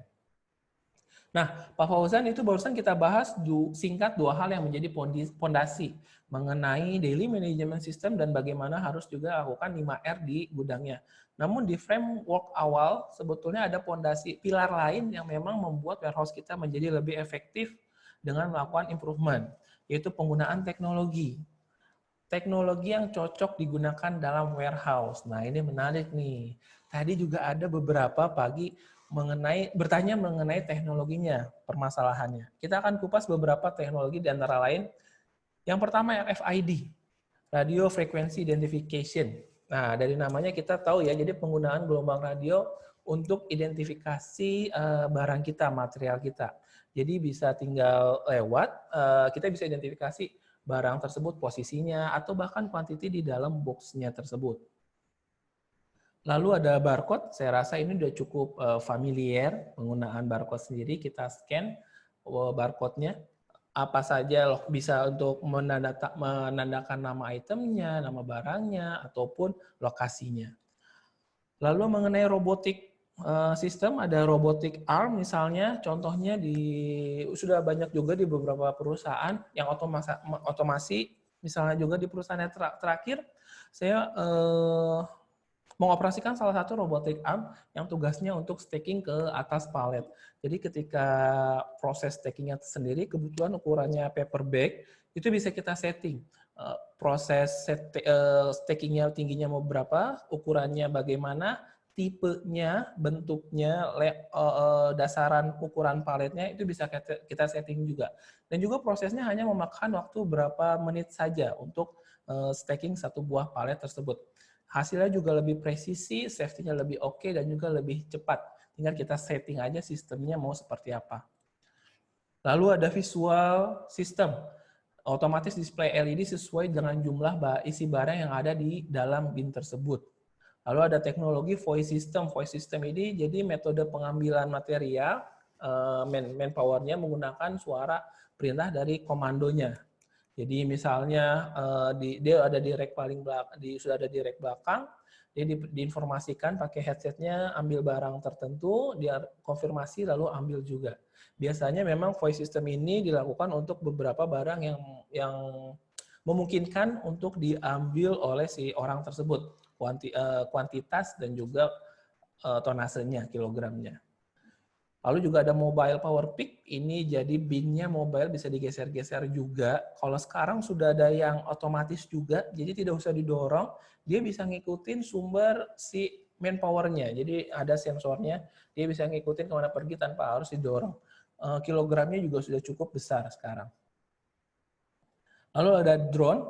Speaker 2: Nah, Pak Fauzan itu barusan kita bahas singkat 2 hal yang menjadi pondasi mengenai daily management system dan bagaimana harus juga lakukan 5R di gudangnya. Namun di framework awal sebetulnya ada pondasi pilar lain yang memang membuat warehouse kita menjadi lebih efektif dengan melakukan improvement, yaitu penggunaan teknologi. Teknologi yang cocok digunakan dalam warehouse. Nah, ini menarik nih. Tadi juga ada beberapa bertanya mengenai teknologinya, permasalahannya. Kita akan kupas beberapa teknologi di antara lain. Yang pertama RFID, Radio Frequency Identification. Nah, dari namanya kita tahu ya, jadi penggunaan gelombang radio untuk identifikasi barang kita, material kita. Jadi bisa tinggal lewat, kita bisa identifikasi barang tersebut, posisinya, atau bahkan kuantiti di dalam box-nya tersebut. Lalu ada barcode, saya rasa ini sudah cukup familiar penggunaan barcode sendiri, kita scan barcode-nya, apa saja bisa untuk menandakan nama itemnya, nama barangnya, ataupun lokasinya. Lalu mengenai robotik sistem, ada robotic arm misalnya, contohnya sudah banyak juga di beberapa perusahaan yang otomasi, misalnya juga di perusahaan yang terakhir, saya mengoperasikan salah satu robotic arm yang tugasnya untuk stacking ke atas palet. Jadi ketika proses stackingnya sendiri, kebetulan ukurannya paper bag, itu bisa kita setting. Proses stackingnya tingginya mau berapa, ukurannya bagaimana, tipenya, bentuknya, dasaran ukuran paletnya, itu bisa kita setting juga. Dan juga prosesnya hanya memakan waktu berapa menit saja untuk stacking satu buah palet tersebut. Hasilnya juga lebih presisi, safety-nya lebih oke, dan juga lebih cepat. Tinggal kita setting aja sistemnya mau seperti apa. Lalu ada visual system. Otomatis display LED sesuai dengan jumlah isi barang yang ada di dalam bin tersebut. Lalu ada teknologi voice system. Voice system ini jadi metode pengambilan material, manpower-nya menggunakan suara perintah dari komandonya. Jadi misalnya dia ada di rack paling belakang, sudah ada di rack belakang, dia diinformasikan pakai headsetnya ambil barang tertentu, dia konfirmasi lalu ambil juga. Biasanya memang voice system ini dilakukan untuk beberapa barang yang memungkinkan untuk diambil oleh si orang tersebut, kuantitas dan juga tonasenya, kilogramnya. Lalu juga ada mobile power pick, ini jadi bin-nya mobile bisa digeser-geser juga. Kalau sekarang sudah ada yang otomatis juga, jadi tidak usah didorong, dia bisa ngikutin sumber si manpower-nya. Jadi ada sensornya, dia bisa ngikutin kemana pergi tanpa harus didorong. Kilogramnya juga sudah cukup besar sekarang. Lalu ada drone,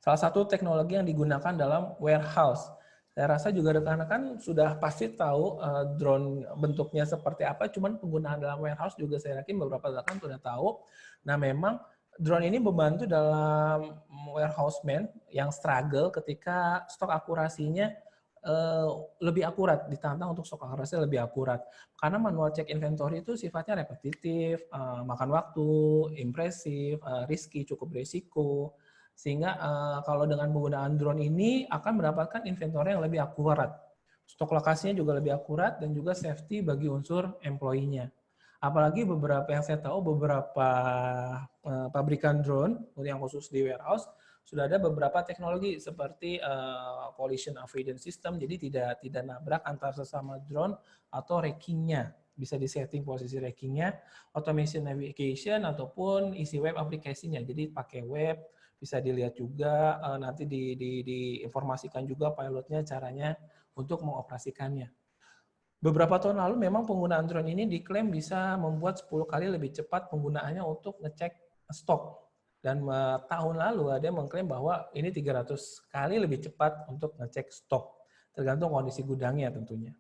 Speaker 2: salah satu teknologi yang digunakan dalam warehouse. Saya rasa juga rekan-rekan sudah pasti tahu drone bentuknya seperti apa, cuman penggunaan dalam warehouse juga saya yakin beberapa rekan sudah tahu. Nah, memang drone ini membantu dalam warehouseman yang struggle ketika stok akurasinya lebih akurat, ditantang untuk stok akurasinya lebih akurat. Karena manual check inventory itu sifatnya repetitif, makan waktu, impresif, risky, cukup risiko. Sehingga kalau dengan penggunaan drone ini akan mendapatkan inventory yang lebih akurat. Stok lokasinya juga lebih akurat dan juga safety bagi unsur employee-nya. Apalagi beberapa yang saya tahu, beberapa pabrikan drone yang khusus di warehouse, sudah ada beberapa teknologi seperti collision avoidance system, jadi tidak nabrak antar sesama drone atau racking-nya. Bisa disetting posisi racking-nya, automation navigation, ataupun isi web aplikasinya. Jadi pakai web, bisa dilihat juga, nanti diinformasikan juga pilotnya caranya untuk mengoperasikannya. Beberapa tahun lalu memang penggunaan drone ini diklaim bisa membuat 10 kali lebih cepat penggunaannya untuk ngecek stok. Dan tahun lalu ada yang mengklaim bahwa ini 300 kali lebih cepat untuk ngecek stok. Tergantung kondisi gudangnya tentunya.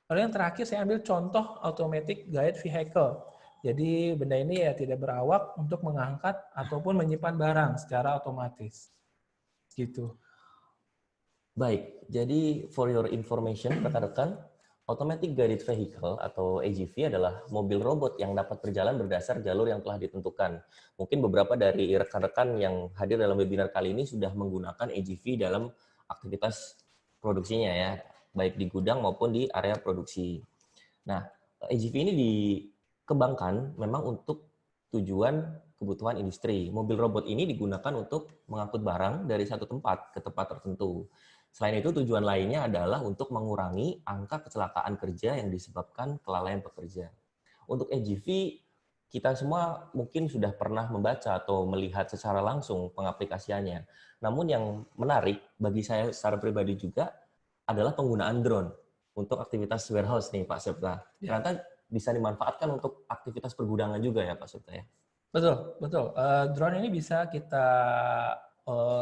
Speaker 2: Lalu yang terakhir saya ambil contoh automatic guided vehicle. Jadi benda ini ya tidak berawak untuk mengangkat ataupun menyimpan barang secara otomatis. Gitu.
Speaker 1: Baik, jadi for your information, rekan-rekan, Automatic Guided Vehicle atau AGV adalah mobil robot yang dapat berjalan berdasar jalur yang telah ditentukan. Mungkin beberapa dari rekan-rekan yang hadir dalam webinar kali ini sudah menggunakan AGV dalam aktivitas produksinya ya, baik di gudang maupun di area produksi. Nah, AGV ini dikembangkan memang untuk tujuan kebutuhan industri. Mobil robot ini digunakan untuk mengangkut barang dari satu tempat ke tempat tertentu. Selain itu, tujuan lainnya adalah untuk mengurangi angka kecelakaan kerja yang disebabkan kelalaian pekerja. Untuk AGV, kita semua mungkin sudah pernah membaca atau melihat secara langsung pengaplikasiannya. Namun yang menarik bagi saya secara pribadi juga adalah penggunaan drone untuk aktivitas warehouse nih Pak Septa. Ternyata bisa dimanfaatkan untuk aktivitas pergudangan juga ya Pak Septa ya?
Speaker 2: Betul, betul. Drone ini bisa kita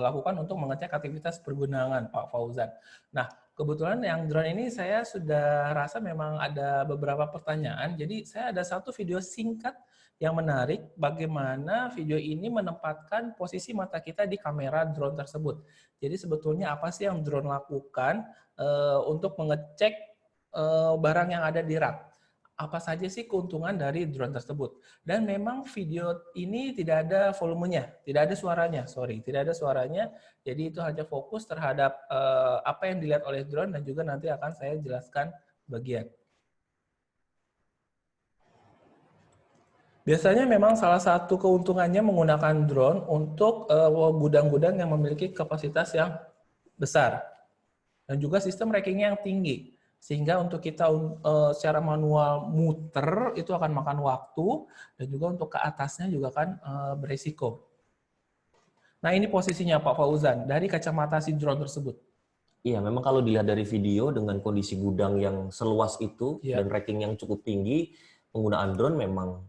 Speaker 2: lakukan untuk mengecek aktivitas pergudangan, Pak Fauzan. Nah, kebetulan yang drone ini saya sudah rasa memang ada beberapa pertanyaan. Jadi saya ada satu video singkat yang menarik bagaimana video ini menempatkan posisi mata kita di kamera drone tersebut. Jadi sebetulnya apa sih yang drone lakukan untuk mengecek barang yang ada di rak? Apa saja sih keuntungan dari drone tersebut? Dan memang video ini tidak ada volumenya, tidak ada suaranya, jadi itu hanya fokus terhadap apa yang dilihat oleh drone dan juga nanti akan saya jelaskan bagian. Biasanya memang salah satu keuntungannya menggunakan drone untuk gudang-gudang yang memiliki kapasitas yang besar dan juga sistem rankingnya yang tinggi. Sehingga untuk kita secara manual muter itu akan makan waktu dan juga untuk ke atasnya juga akan beresiko. Nah ini posisinya Pak Fauzan dari kacamata si drone tersebut.
Speaker 1: Iya, memang kalau dilihat dari video dengan kondisi gudang yang seluas itu dan ranking yang cukup tinggi, penggunaan drone memang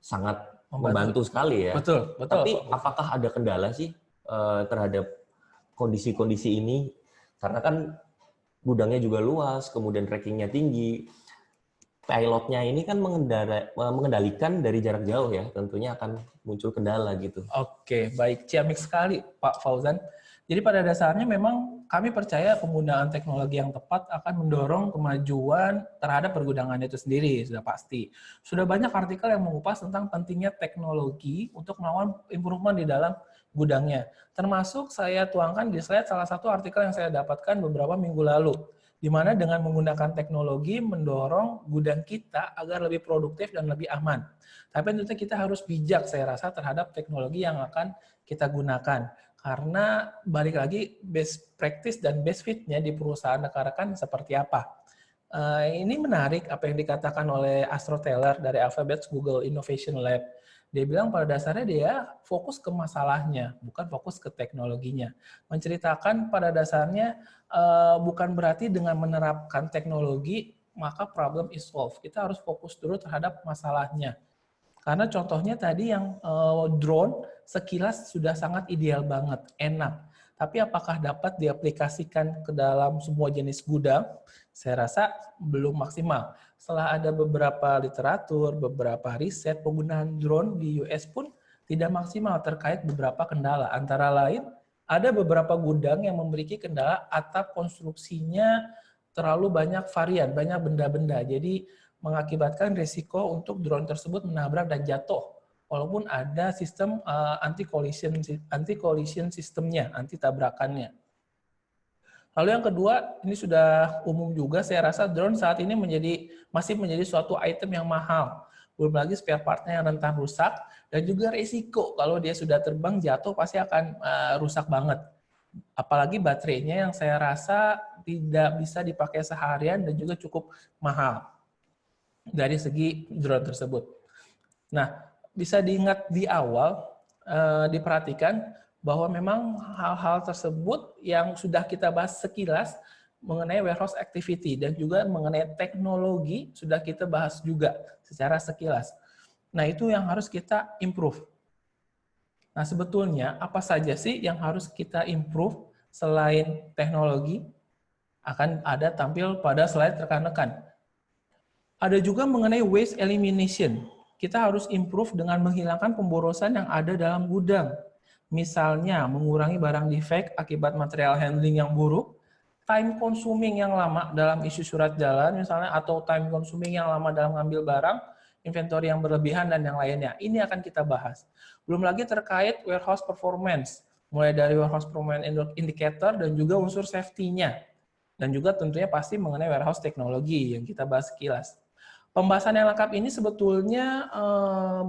Speaker 1: sangat membantu sekali ya.
Speaker 2: Betul, betul.
Speaker 1: Tapi apakah ada kendala sih terhadap kondisi-kondisi ini? Karena kan gudangnya juga luas, kemudian rankingnya tinggi. Pilotnya ini kan mengendalikan dari jarak jauh ya, tentunya akan muncul kendala gitu.
Speaker 2: Oke, baik. Ciamik sekali Pak Fauzan. Jadi pada dasarnya memang kami percaya penggunaan teknologi yang tepat akan mendorong kemajuan terhadap pergudangan itu sendiri, sudah pasti. Sudah banyak artikel yang mengupas tentang pentingnya teknologi untuk melakukan improvement di dalam gudangnya. Termasuk saya tuangkan di slide salah satu artikel yang saya dapatkan beberapa minggu lalu, di mana dengan menggunakan teknologi mendorong gudang kita agar lebih produktif dan lebih aman. Tapi tentunya kita harus bijak saya rasa terhadap teknologi yang akan kita gunakan. Karena balik lagi best practice dan best fit-nya di perusahaan rekan-rekan seperti apa. Ini menarik apa yang dikatakan oleh Astro Taylor dari Alphabet Google Innovation Lab. Dia bilang pada dasarnya dia fokus ke masalahnya, bukan fokus ke teknologinya. Menceritakan pada dasarnya bukan berarti dengan menerapkan teknologi maka problem is solved. Kita harus fokus dulu terhadap masalahnya. Karena contohnya tadi yang drone sekilas sudah sangat ideal banget, enak. Tapi apakah dapat diaplikasikan ke dalam semua jenis gudang? Saya rasa belum maksimal. Setelah ada beberapa literatur, beberapa riset, penggunaan drone di US pun tidak maksimal terkait beberapa kendala. Antara lain, ada beberapa gudang yang memiliki kendala atap konstruksinya terlalu banyak varian, banyak benda-benda. Jadi mengakibatkan risiko untuk drone tersebut menabrak dan jatuh. Walaupun ada sistem anti-collision sistemnya, anti tabrakannya. Lalu yang kedua, ini sudah umum juga, saya rasa drone saat ini masih menjadi suatu item yang mahal. Belum lagi spare part-nya yang rentan rusak, dan juga risiko kalau dia sudah terbang jatuh pasti akan rusak banget. Apalagi baterainya yang saya rasa tidak bisa dipakai seharian dan juga cukup mahal dari segi drone tersebut. Nah, bisa diingat di awal, diperhatikan bahwa memang hal-hal tersebut yang sudah kita bahas sekilas mengenai warehouse activity dan juga mengenai teknologi sudah kita bahas juga secara sekilas. Nah, itu yang harus kita improve. Nah, sebetulnya apa saja sih yang harus kita improve selain teknologi? Akan ada tampil pada slide rekan-rekan. Ada juga mengenai waste elimination. Kita harus improve dengan menghilangkan pemborosan yang ada dalam gudang. Misalnya, mengurangi barang defect akibat material handling yang buruk, time consuming yang lama dalam isi surat jalan misalnya, atau time consuming yang lama dalam mengambil barang, inventory yang berlebihan, dan yang lainnya. Ini akan kita bahas. Belum lagi terkait warehouse performance, mulai dari warehouse performance indicator dan juga unsur safety-nya. Dan juga tentunya pasti mengenai warehouse teknologi yang kita bahas sekilas. Pembahasan yang lengkap ini sebetulnya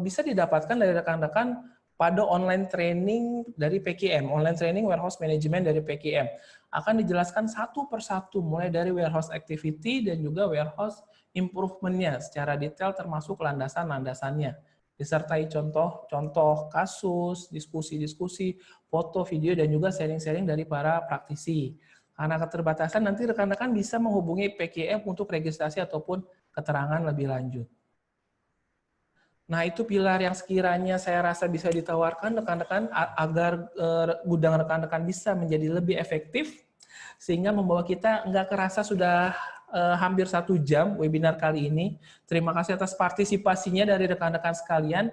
Speaker 2: bisa didapatkan dari rekan-rekan pada online training dari PKM, online training warehouse management dari PKM. Akan dijelaskan satu persatu, mulai dari warehouse activity dan juga warehouse improvement-nya secara detail termasuk landasan-landasannya. Disertai contoh-contoh kasus, diskusi-diskusi, foto, video, dan juga sharing-sharing dari para praktisi. Karena keterbatasan, nanti rekan-rekan bisa menghubungi PKM untuk registrasi ataupun keterangan lebih lanjut. Nah, itu pilar yang sekiranya saya rasa bisa ditawarkan rekan-rekan agar gudang rekan-rekan bisa menjadi lebih efektif, sehingga membawa kita nggak kerasa sudah hampir 1 jam webinar kali ini. Terima kasih atas partisipasinya dari rekan-rekan sekalian.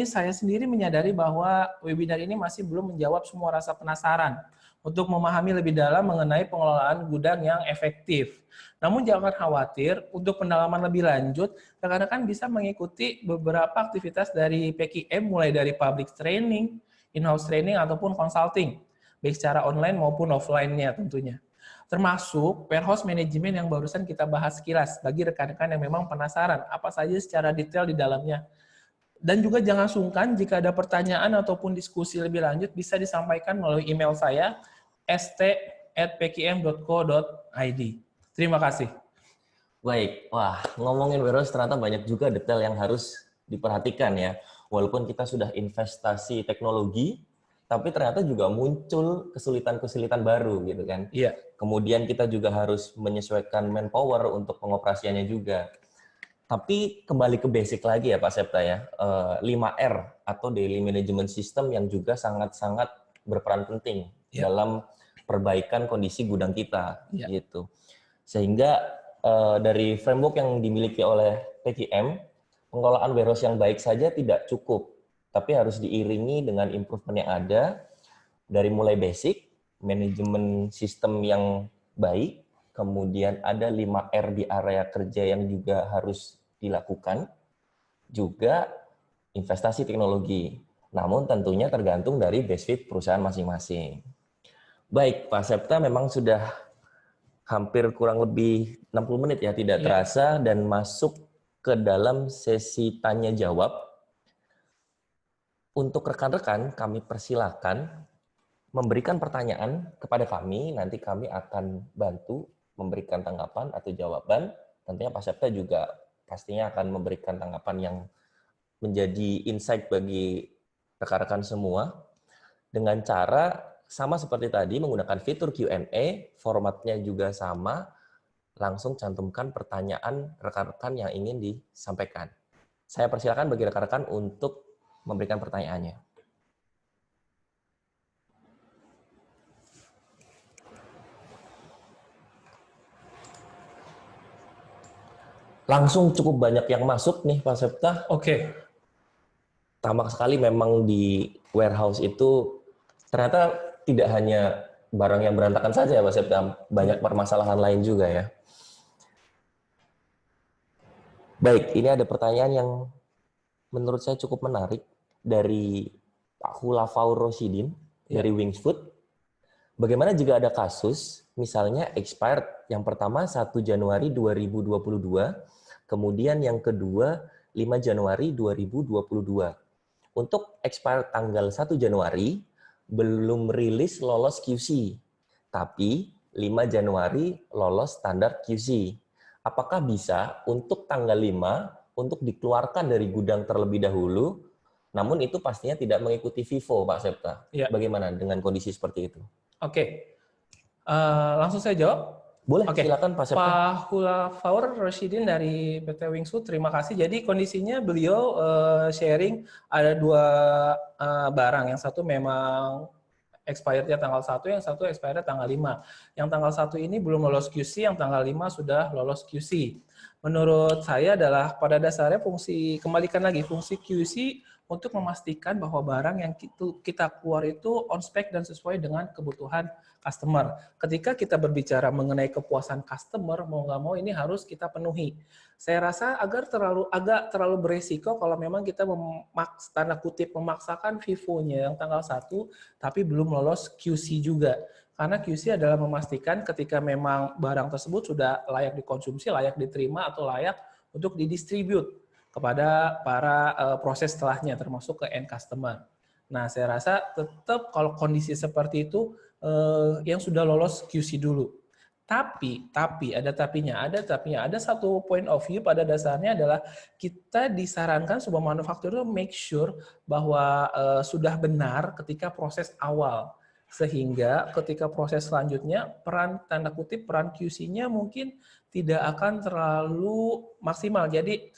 Speaker 2: Saya sendiri menyadari bahwa webinar ini masih belum menjawab semua rasa penasaran untuk memahami lebih dalam mengenai pengelolaan gudang yang efektif. Namun jangan khawatir, untuk pendalaman lebih lanjut, rekan-rekan bisa mengikuti beberapa aktivitas dari PKM, mulai dari public training, in-house training, ataupun consulting, baik secara online maupun offline-nya tentunya. Termasuk warehouse management yang barusan kita bahas sekilas, bagi rekan-rekan yang memang penasaran apa saja secara detail di dalamnya. Dan juga jangan sungkan jika ada pertanyaan ataupun diskusi lebih lanjut bisa disampaikan melalui email saya st@pkm.co.id. Terima kasih.
Speaker 1: Baik, wah ngomongin warehouse ternyata banyak juga detail yang harus diperhatikan ya. Walaupun kita sudah investasi teknologi, tapi ternyata juga muncul kesulitan-kesulitan baru gitu kan.
Speaker 2: Iya.
Speaker 1: Kemudian kita juga harus menyesuaikan manpower untuk pengoperasiannya juga. Tapi kembali ke basic lagi ya Pak Septa ya, 5R atau Daily Management System yang juga sangat-sangat berperan penting dalam perbaikan kondisi gudang kita gitu. Sehingga dari framework yang dimiliki oleh PKM, pengelolaan warehouse yang baik saja tidak cukup, tapi harus diiringi dengan improvement yang ada dari mulai basic, manajemen sistem yang baik, kemudian ada 5R di area kerja yang juga harus dilakukan, juga investasi teknologi. Namun tentunya tergantung dari base fit perusahaan masing-masing. Baik, Pak Septa memang sudah hampir kurang lebih 60 menit ya, tidak terasa, dan masuk ke dalam sesi tanya-jawab. Untuk rekan-rekan, kami persilakan memberikan pertanyaan kepada kami, nanti kami akan bantu memberikan tanggapan atau jawaban. Tentunya Pak Septa juga pastinya akan memberikan tanggapan yang menjadi insight bagi rekan-rekan semua, dengan cara sama seperti tadi, menggunakan fitur Q&A, formatnya juga sama, langsung cantumkan pertanyaan rekan-rekan yang ingin disampaikan. Saya persilakan bagi rekan-rekan untuk memberikan pertanyaannya. Langsung cukup banyak yang masuk nih Pak Septa.
Speaker 2: Oke.
Speaker 1: Tamak sekali memang di warehouse itu ternyata tidak hanya barang yang berantakan saja ya Pak Septa, banyak permasalahan lain juga ya. Baik, ini ada pertanyaan yang menurut saya cukup menarik dari Pak Hulafaur Rosidin dari Wings Food. Bagaimana jika ada kasus, misalnya expired yang pertama 1 Januari 2022, kemudian yang kedua 5 Januari 2022. Untuk expired tanggal 1 Januari, belum rilis lolos QC, tapi 5 Januari lolos standar QC. Apakah bisa untuk tanggal 5 untuk dikeluarkan dari gudang terlebih dahulu, namun itu pastinya tidak mengikuti FIFO, Pak Septa. Bagaimana dengan kondisi seperti itu?
Speaker 2: Oke. Langsung saya jawab.
Speaker 1: Boleh,
Speaker 2: Oke,
Speaker 1: silakan Pak Septa.
Speaker 2: Pak Hulafaur Rashidin dari PT Wingsu, terima kasih. Jadi kondisinya beliau sharing ada dua barang. Yang satu memang expirednya tanggal 1, yang satu expirednya tanggal 5. Yang tanggal 1 ini belum lolos QC, yang tanggal 5 sudah lolos QC. Menurut saya adalah pada dasarnya kembalikan lagi, fungsi QC untuk memastikan bahwa barang yang kita keluar itu on spec dan sesuai dengan kebutuhan customer. Ketika kita berbicara mengenai kepuasan customer, mau nggak mau ini harus kita penuhi. Saya rasa agak terlalu beresiko kalau memang kita tanda kutip memaksakan Vivo-nya yang tanggal 1 tapi belum lolos QC juga. Karena QC adalah memastikan ketika memang barang tersebut sudah layak dikonsumsi, layak diterima, atau layak untuk didistribute kepada para proses setelahnya, termasuk ke end customer. Nah, saya rasa tetap kalau kondisi seperti itu, yang sudah lolos QC dulu. Tapi ada tapinya. Ada satu point of view pada dasarnya adalah kita disarankan sebuah manufaktur make sure bahwa sudah benar ketika proses awal. Sehingga ketika proses selanjutnya peran tanda kutip peran QC-nya mungkin tidak akan terlalu maksimal. Jadi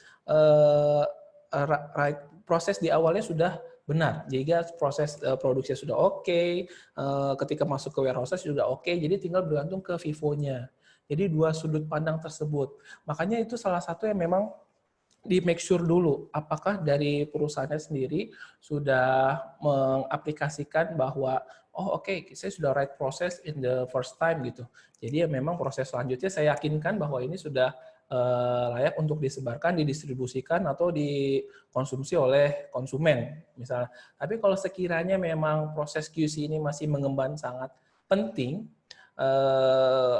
Speaker 2: proses di awalnya sudah benar. Jika proses produksinya sudah oke, ketika masuk ke warehouse sudah oke, jadi tinggal bergantung ke Vivo-nya. Jadi dua sudut pandang tersebut. Makanya itu salah satu yang memang di make sure dulu apakah dari perusahaannya sendiri sudah mengaplikasikan bahwa saya sudah right process in the first time gitu. Jadi ya memang proses selanjutnya saya yakinkan bahwa ini sudah layak untuk disebarkan, didistribusikan atau dikonsumsi oleh konsumen misalnya. Tapi kalau sekiranya memang proses QC ini masih mengemban sangat penting,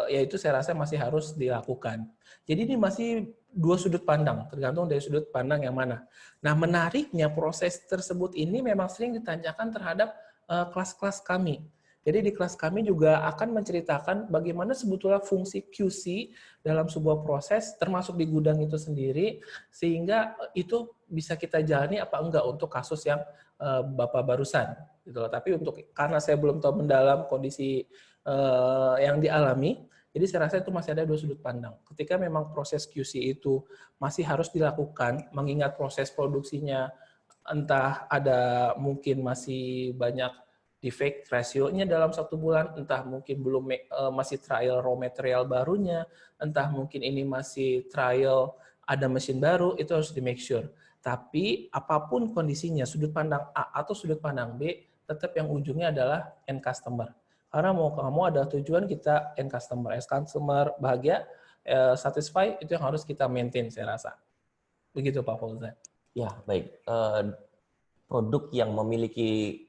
Speaker 2: yaitu saya rasa masih harus dilakukan. Jadi ini masih dua sudut pandang, tergantung dari sudut pandang yang mana. Nah, menariknya proses tersebut ini memang sering ditanyakan terhadap kelas-kelas kami. Jadi di kelas kami juga akan menceritakan bagaimana sebetulnya fungsi QC dalam sebuah proses, termasuk di gudang itu sendiri, sehingga itu bisa kita jalani apa enggak untuk kasus yang Bapak barusan. Gitu loh. Tapi karena saya belum tahu mendalam kondisi yang dialami, jadi saya rasa itu masih ada dua sudut pandang. Ketika memang proses QC itu masih harus dilakukan, mengingat proses produksinya entah ada mungkin masih banyak defect ratio-nya dalam 1 bulan, entah mungkin belum masih trial raw material barunya, entah mungkin ini masih trial ada mesin baru, itu harus di make sure. Tapi apapun kondisinya, sudut pandang A atau sudut pandang B, tetap yang ujungnya adalah end customer. Karena mau kamu ada tujuan kita end customer bahagia, satisfy, itu yang harus kita maintain saya rasa. Begitu Pak Fauzan.
Speaker 1: Ya, baik. Produk yang memiliki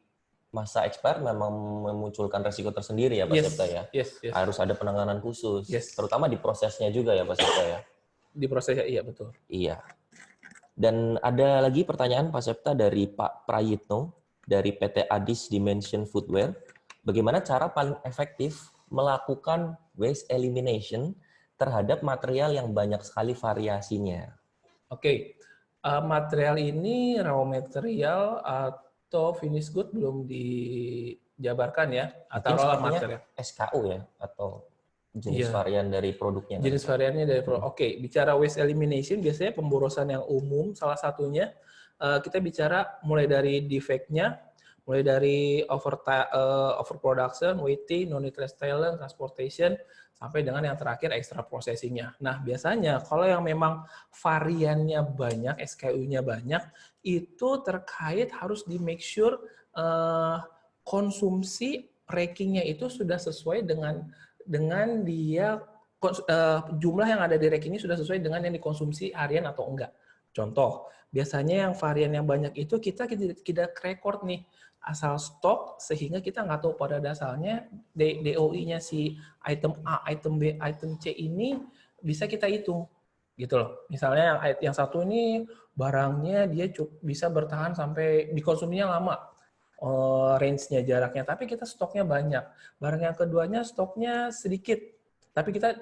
Speaker 1: masa expire memang memunculkan resiko tersendiri ya Pak Septa ya.
Speaker 2: Yes.
Speaker 1: Harus ada penanganan khusus,
Speaker 2: Yes.
Speaker 1: terutama di prosesnya juga ya Pak Septa ya.
Speaker 2: Di prosesnya, iya betul.
Speaker 1: Iya. Dan ada lagi pertanyaan Pak Septa dari Pak Prayitno dari PT Adis Dimension Footwear. Bagaimana cara paling efektif melakukan waste elimination terhadap material yang banyak sekali variasinya?
Speaker 2: Oke. Material ini raw material atau finish good belum dijabarkan ya, atau
Speaker 1: material SKU ya atau jenis varian dari produknya.
Speaker 2: Jenis variannya dari produk. Oke, bicara waste elimination biasanya pemborosan yang umum salah satunya kita bicara mulai dari defect-nya, mulai dari overproduction, weighting, non-nitrous talent, transportation, sampai dengan yang terakhir extra processing-nya. Nah, biasanya kalau yang memang variannya banyak, SKU-nya banyak, itu terkait harus di make sure konsumsi rackingnya itu sudah sesuai dengan dia jumlah yang ada di rack ini sudah sesuai dengan yang dikonsumsi harian atau enggak. Contoh, biasanya yang varian yang banyak itu kita record nih asal stok sehingga kita nggak tahu pada dasarnya DOI-nya si item A, item B, item C ini bisa kita hitung gitu loh. Misalnya yang satu ini barangnya dia bisa bertahan sampai dikonsumsinya lama, range-nya jaraknya, tapi kita stoknya banyak. Barang yang keduanya stoknya sedikit, tapi kita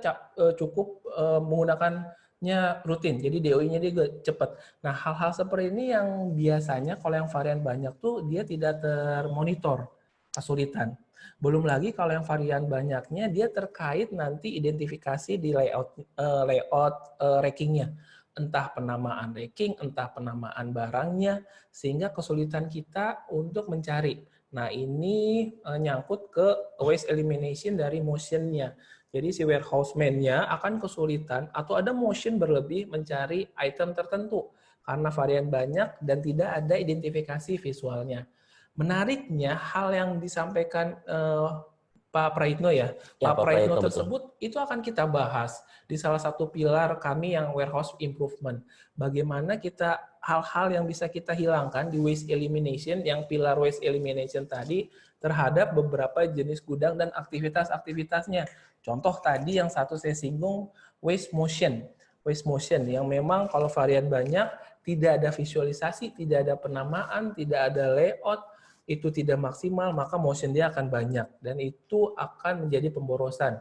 Speaker 2: cukup menggunakannya rutin, jadi DOI-nya dia cepat. Nah, hal-hal seperti ini yang biasanya kalau yang varian banyak tuh dia tidak termonitor. kesulitan. Belum lagi kalau yang varian banyaknya dia terkait nanti identifikasi di layout rankingnya. Entah penamaan ranking, entah penamaan barangnya, sehingga kesulitan kita untuk mencari. Nah, ini nyangkut ke waste elimination dari motion-nya. Jadi si warehouse man-nya akan kesulitan atau ada motion berlebih mencari item tertentu karena varian banyak dan tidak ada identifikasi visualnya. Menariknya, hal yang disampaikan Pak Praitno ya,
Speaker 1: Ya,
Speaker 2: Pak
Speaker 1: Pak
Speaker 2: Praitno
Speaker 1: Praetno, betul.
Speaker 2: tersebut itu akan kita bahas di salah satu pilar kami yang warehouse improvement. Bagaimana kita hal-hal yang bisa kita hilangkan di waste elimination, yang pilar waste elimination tadi terhadap beberapa jenis gudang dan aktivitas-aktivitasnya. Contoh tadi yang satu saya singgung, waste motion. Waste motion yang memang kalau varian banyak, tidak ada visualisasi, tidak ada penamaan, tidak ada layout, itu tidak maksimal, maka motion dia akan banyak. Dan itu akan menjadi pemborosan.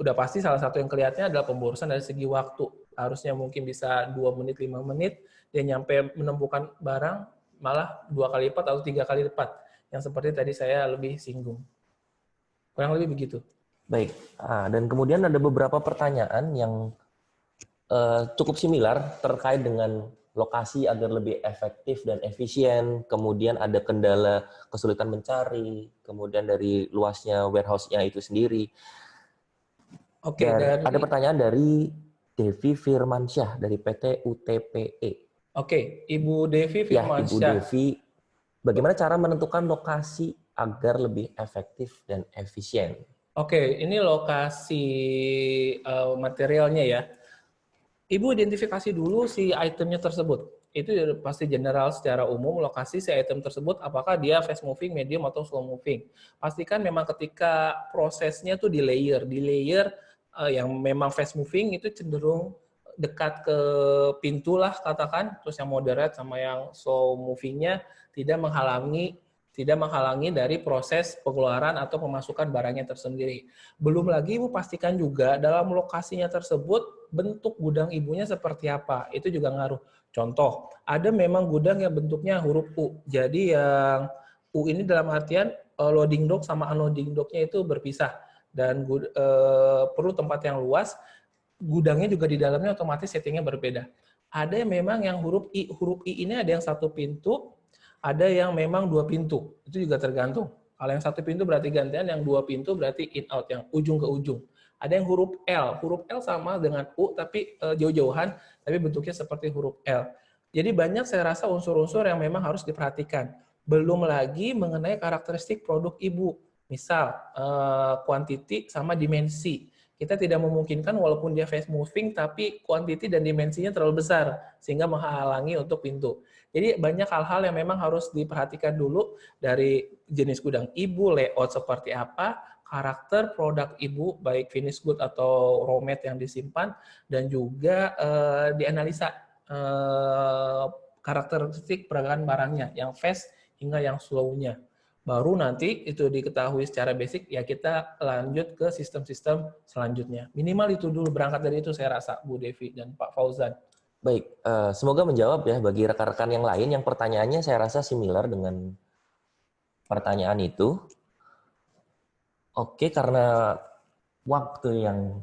Speaker 2: Udah pasti salah satu yang kelihatannya adalah pemborosan dari segi waktu. Harusnya mungkin bisa 2 menit, 5 menit, dia nyampe menemukan barang, malah 2 kali lipat atau 3 kali lipat. Yang seperti tadi saya lebih singgung. Kurang lebih begitu.
Speaker 1: Baik, dan kemudian ada beberapa pertanyaan yang cukup similar terkait dengan lokasi agar lebih efektif dan efisien, kemudian ada kendala kesulitan mencari, kemudian dari luasnya warehouse-nya itu sendiri.
Speaker 2: Oke,
Speaker 1: Dan ada pertanyaan dari Devi Firmansyah dari PT UTPE.
Speaker 2: Oke, Ibu Devi
Speaker 1: Ya, Ibu
Speaker 2: Firmansyah.
Speaker 1: Devi, bagaimana cara menentukan lokasi agar lebih efektif dan efisien?
Speaker 2: Oke, ini lokasi materialnya ya. Ibu identifikasi dulu si itemnya tersebut. Itu pasti general secara umum lokasi si item tersebut apakah dia fast moving, medium atau slow moving. Pastikan memang ketika prosesnya tuh di layer yang memang fast moving itu cenderung dekat ke pintu lah katakan, terus yang moderate sama yang slow movingnya tidak menghalangi dari proses pengeluaran atau pemasukan barangnya tersendiri. Belum lagi Ibu pastikan juga dalam lokasinya tersebut bentuk gudang ibunya seperti apa. Itu juga ngaruh. Contoh, ada memang gudang yang bentuknya huruf U. Jadi yang U ini dalam artian loading dock sama unloading docknya itu berpisah. Dan perlu tempat yang luas, gudangnya juga di dalamnya otomatis settingnya berbeda. Ada yang memang yang huruf I. Huruf I ini ada yang satu pintu, ada yang memang 2 pintu. Itu juga tergantung. Kalau yang satu pintu berarti gantian, yang 2 pintu berarti in out, yang ujung ke ujung. Ada yang huruf L. Huruf L sama dengan U, tapi jauh-jauhan, tapi bentuknya seperti huruf L. Jadi banyak saya rasa unsur-unsur yang memang harus diperhatikan. Belum lagi mengenai karakteristik produk ibu. Misal, quantity sama dimensi. Kita tidak memungkinkan walaupun dia fast moving, tapi quantity dan dimensinya terlalu besar, sehingga menghalangi untuk pintu. Jadi banyak hal-hal yang memang harus diperhatikan dulu dari jenis gudang ibu, layout seperti apa, karakter produk ibu, baik finish good atau raw mat yang disimpan, dan juga dianalisa karakteristik pergerakan barangnya, yang fast hingga yang slow-nya. Baru nanti itu diketahui secara basic, ya kita lanjut ke sistem-sistem selanjutnya. Minimal itu dulu, berangkat dari itu saya rasa, Bu Devi dan Pak Fauzan.
Speaker 1: Baik, semoga menjawab ya bagi rekan-rekan yang lain yang pertanyaannya saya rasa similar dengan pertanyaan itu. Oke, karena waktu yang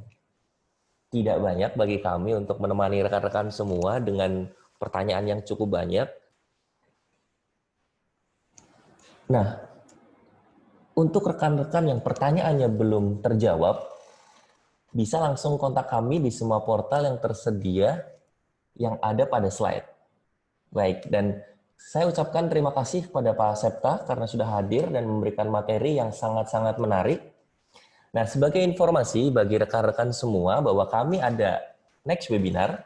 Speaker 1: tidak banyak bagi kami untuk menemani rekan-rekan semua dengan pertanyaan yang cukup banyak. Nah, untuk rekan-rekan yang pertanyaannya belum terjawab, bisa langsung kontak kami di semua portal yang tersedia yang ada pada slide. Baik, dan saya ucapkan terima kasih kepada Pak Septa karena sudah hadir dan memberikan materi yang sangat-sangat menarik. Nah, sebagai informasi bagi rekan-rekan semua bahwa kami ada next webinar,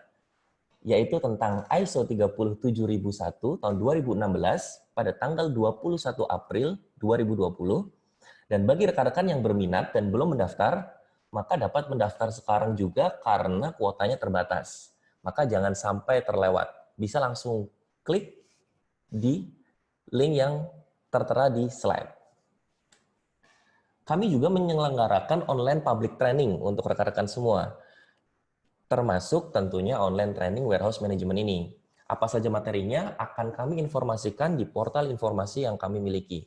Speaker 1: yaitu tentang ISO 37001 tahun 2016 pada tanggal 21 April 2020. Dan bagi rekan-rekan yang berminat dan belum mendaftar, maka dapat mendaftar sekarang juga karena kuotanya terbatas. Maka jangan sampai terlewat. Bisa langsung klik di link yang tertera di slide. Kami juga menyelenggarakan online public training untuk rekan-rekan semua, termasuk tentunya online training warehouse management ini. Apa saja materinya akan kami informasikan di portal informasi yang kami miliki.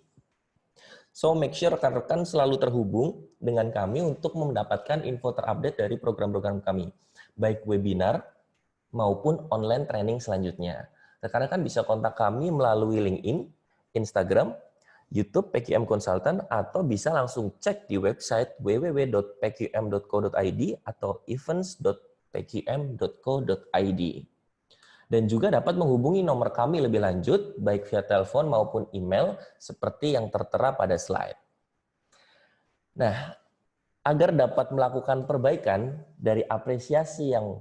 Speaker 1: So, make sure rekan-rekan selalu terhubung dengan kami untuk mendapatkan info terupdate dari program-program kami, baik webinar maupun online training selanjutnya. Rekan-rekan bisa kontak kami melalui LinkedIn, Instagram, YouTube PQM Consultant, atau bisa langsung cek di website www.pqm.co.id atau events.pqm.co.id. Dan juga dapat menghubungi nomor kami lebih lanjut, baik via telepon maupun email, seperti yang tertera pada slide. Nah, agar dapat melakukan perbaikan dari apresiasi yang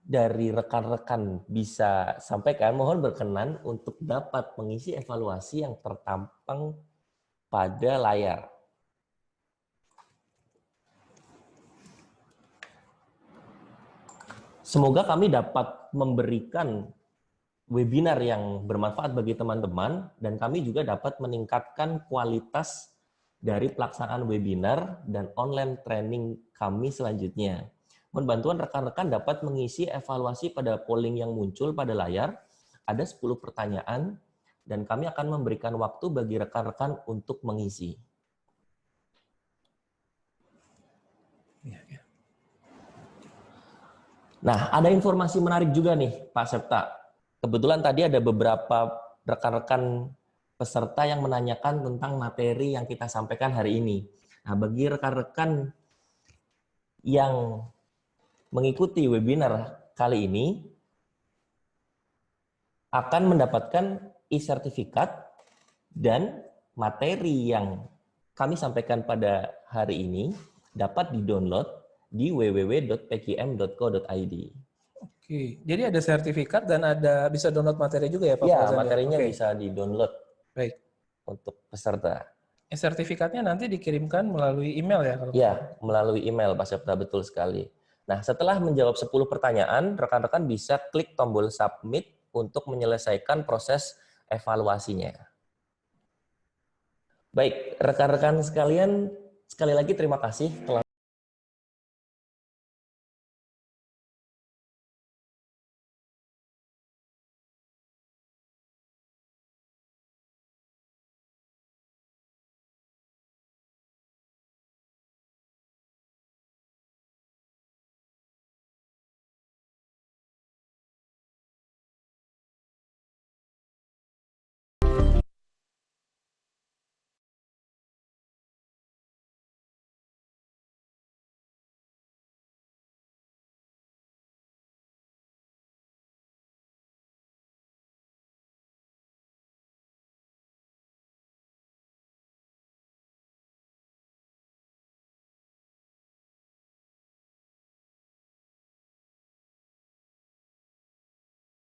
Speaker 1: dari rekan-rekan bisa sampaikan, mohon berkenan untuk dapat mengisi evaluasi yang tertampang pada layar. Semoga kami dapat memberikan webinar yang bermanfaat bagi teman-teman, dan kami juga dapat meningkatkan kualitas dari pelaksanaan webinar dan online training kami selanjutnya. Mohon bantuan rekan-rekan dapat mengisi evaluasi pada polling yang muncul pada layar. Ada 10 pertanyaan, dan kami akan memberikan waktu bagi rekan-rekan untuk mengisi. Nah, ada informasi menarik juga nih, Pak Septa. Kebetulan tadi ada beberapa rekan-rekan peserta yang menanyakan tentang materi yang kita sampaikan hari ini. Nah, bagi rekan-rekan yang mengikuti webinar kali ini, akan mendapatkan e-sertifikat dan materi yang kami sampaikan pada hari ini dapat di-download di www.pqm.co.id.
Speaker 2: Oke, jadi ada sertifikat dan ada bisa download materi juga ya Pak
Speaker 1: Ya,
Speaker 2: Fauzan?
Speaker 1: materinya
Speaker 2: Oke.
Speaker 1: bisa di-download
Speaker 2: Baik.
Speaker 1: untuk peserta.
Speaker 2: Sertifikatnya nanti dikirimkan melalui email ya? Kalau
Speaker 1: Ya, melalui email Pak Septa, betul sekali. Nah, setelah menjawab 10 pertanyaan, rekan-rekan bisa klik tombol submit untuk menyelesaikan proses evaluasinya. Baik, rekan-rekan sekalian, sekali lagi terima kasih telah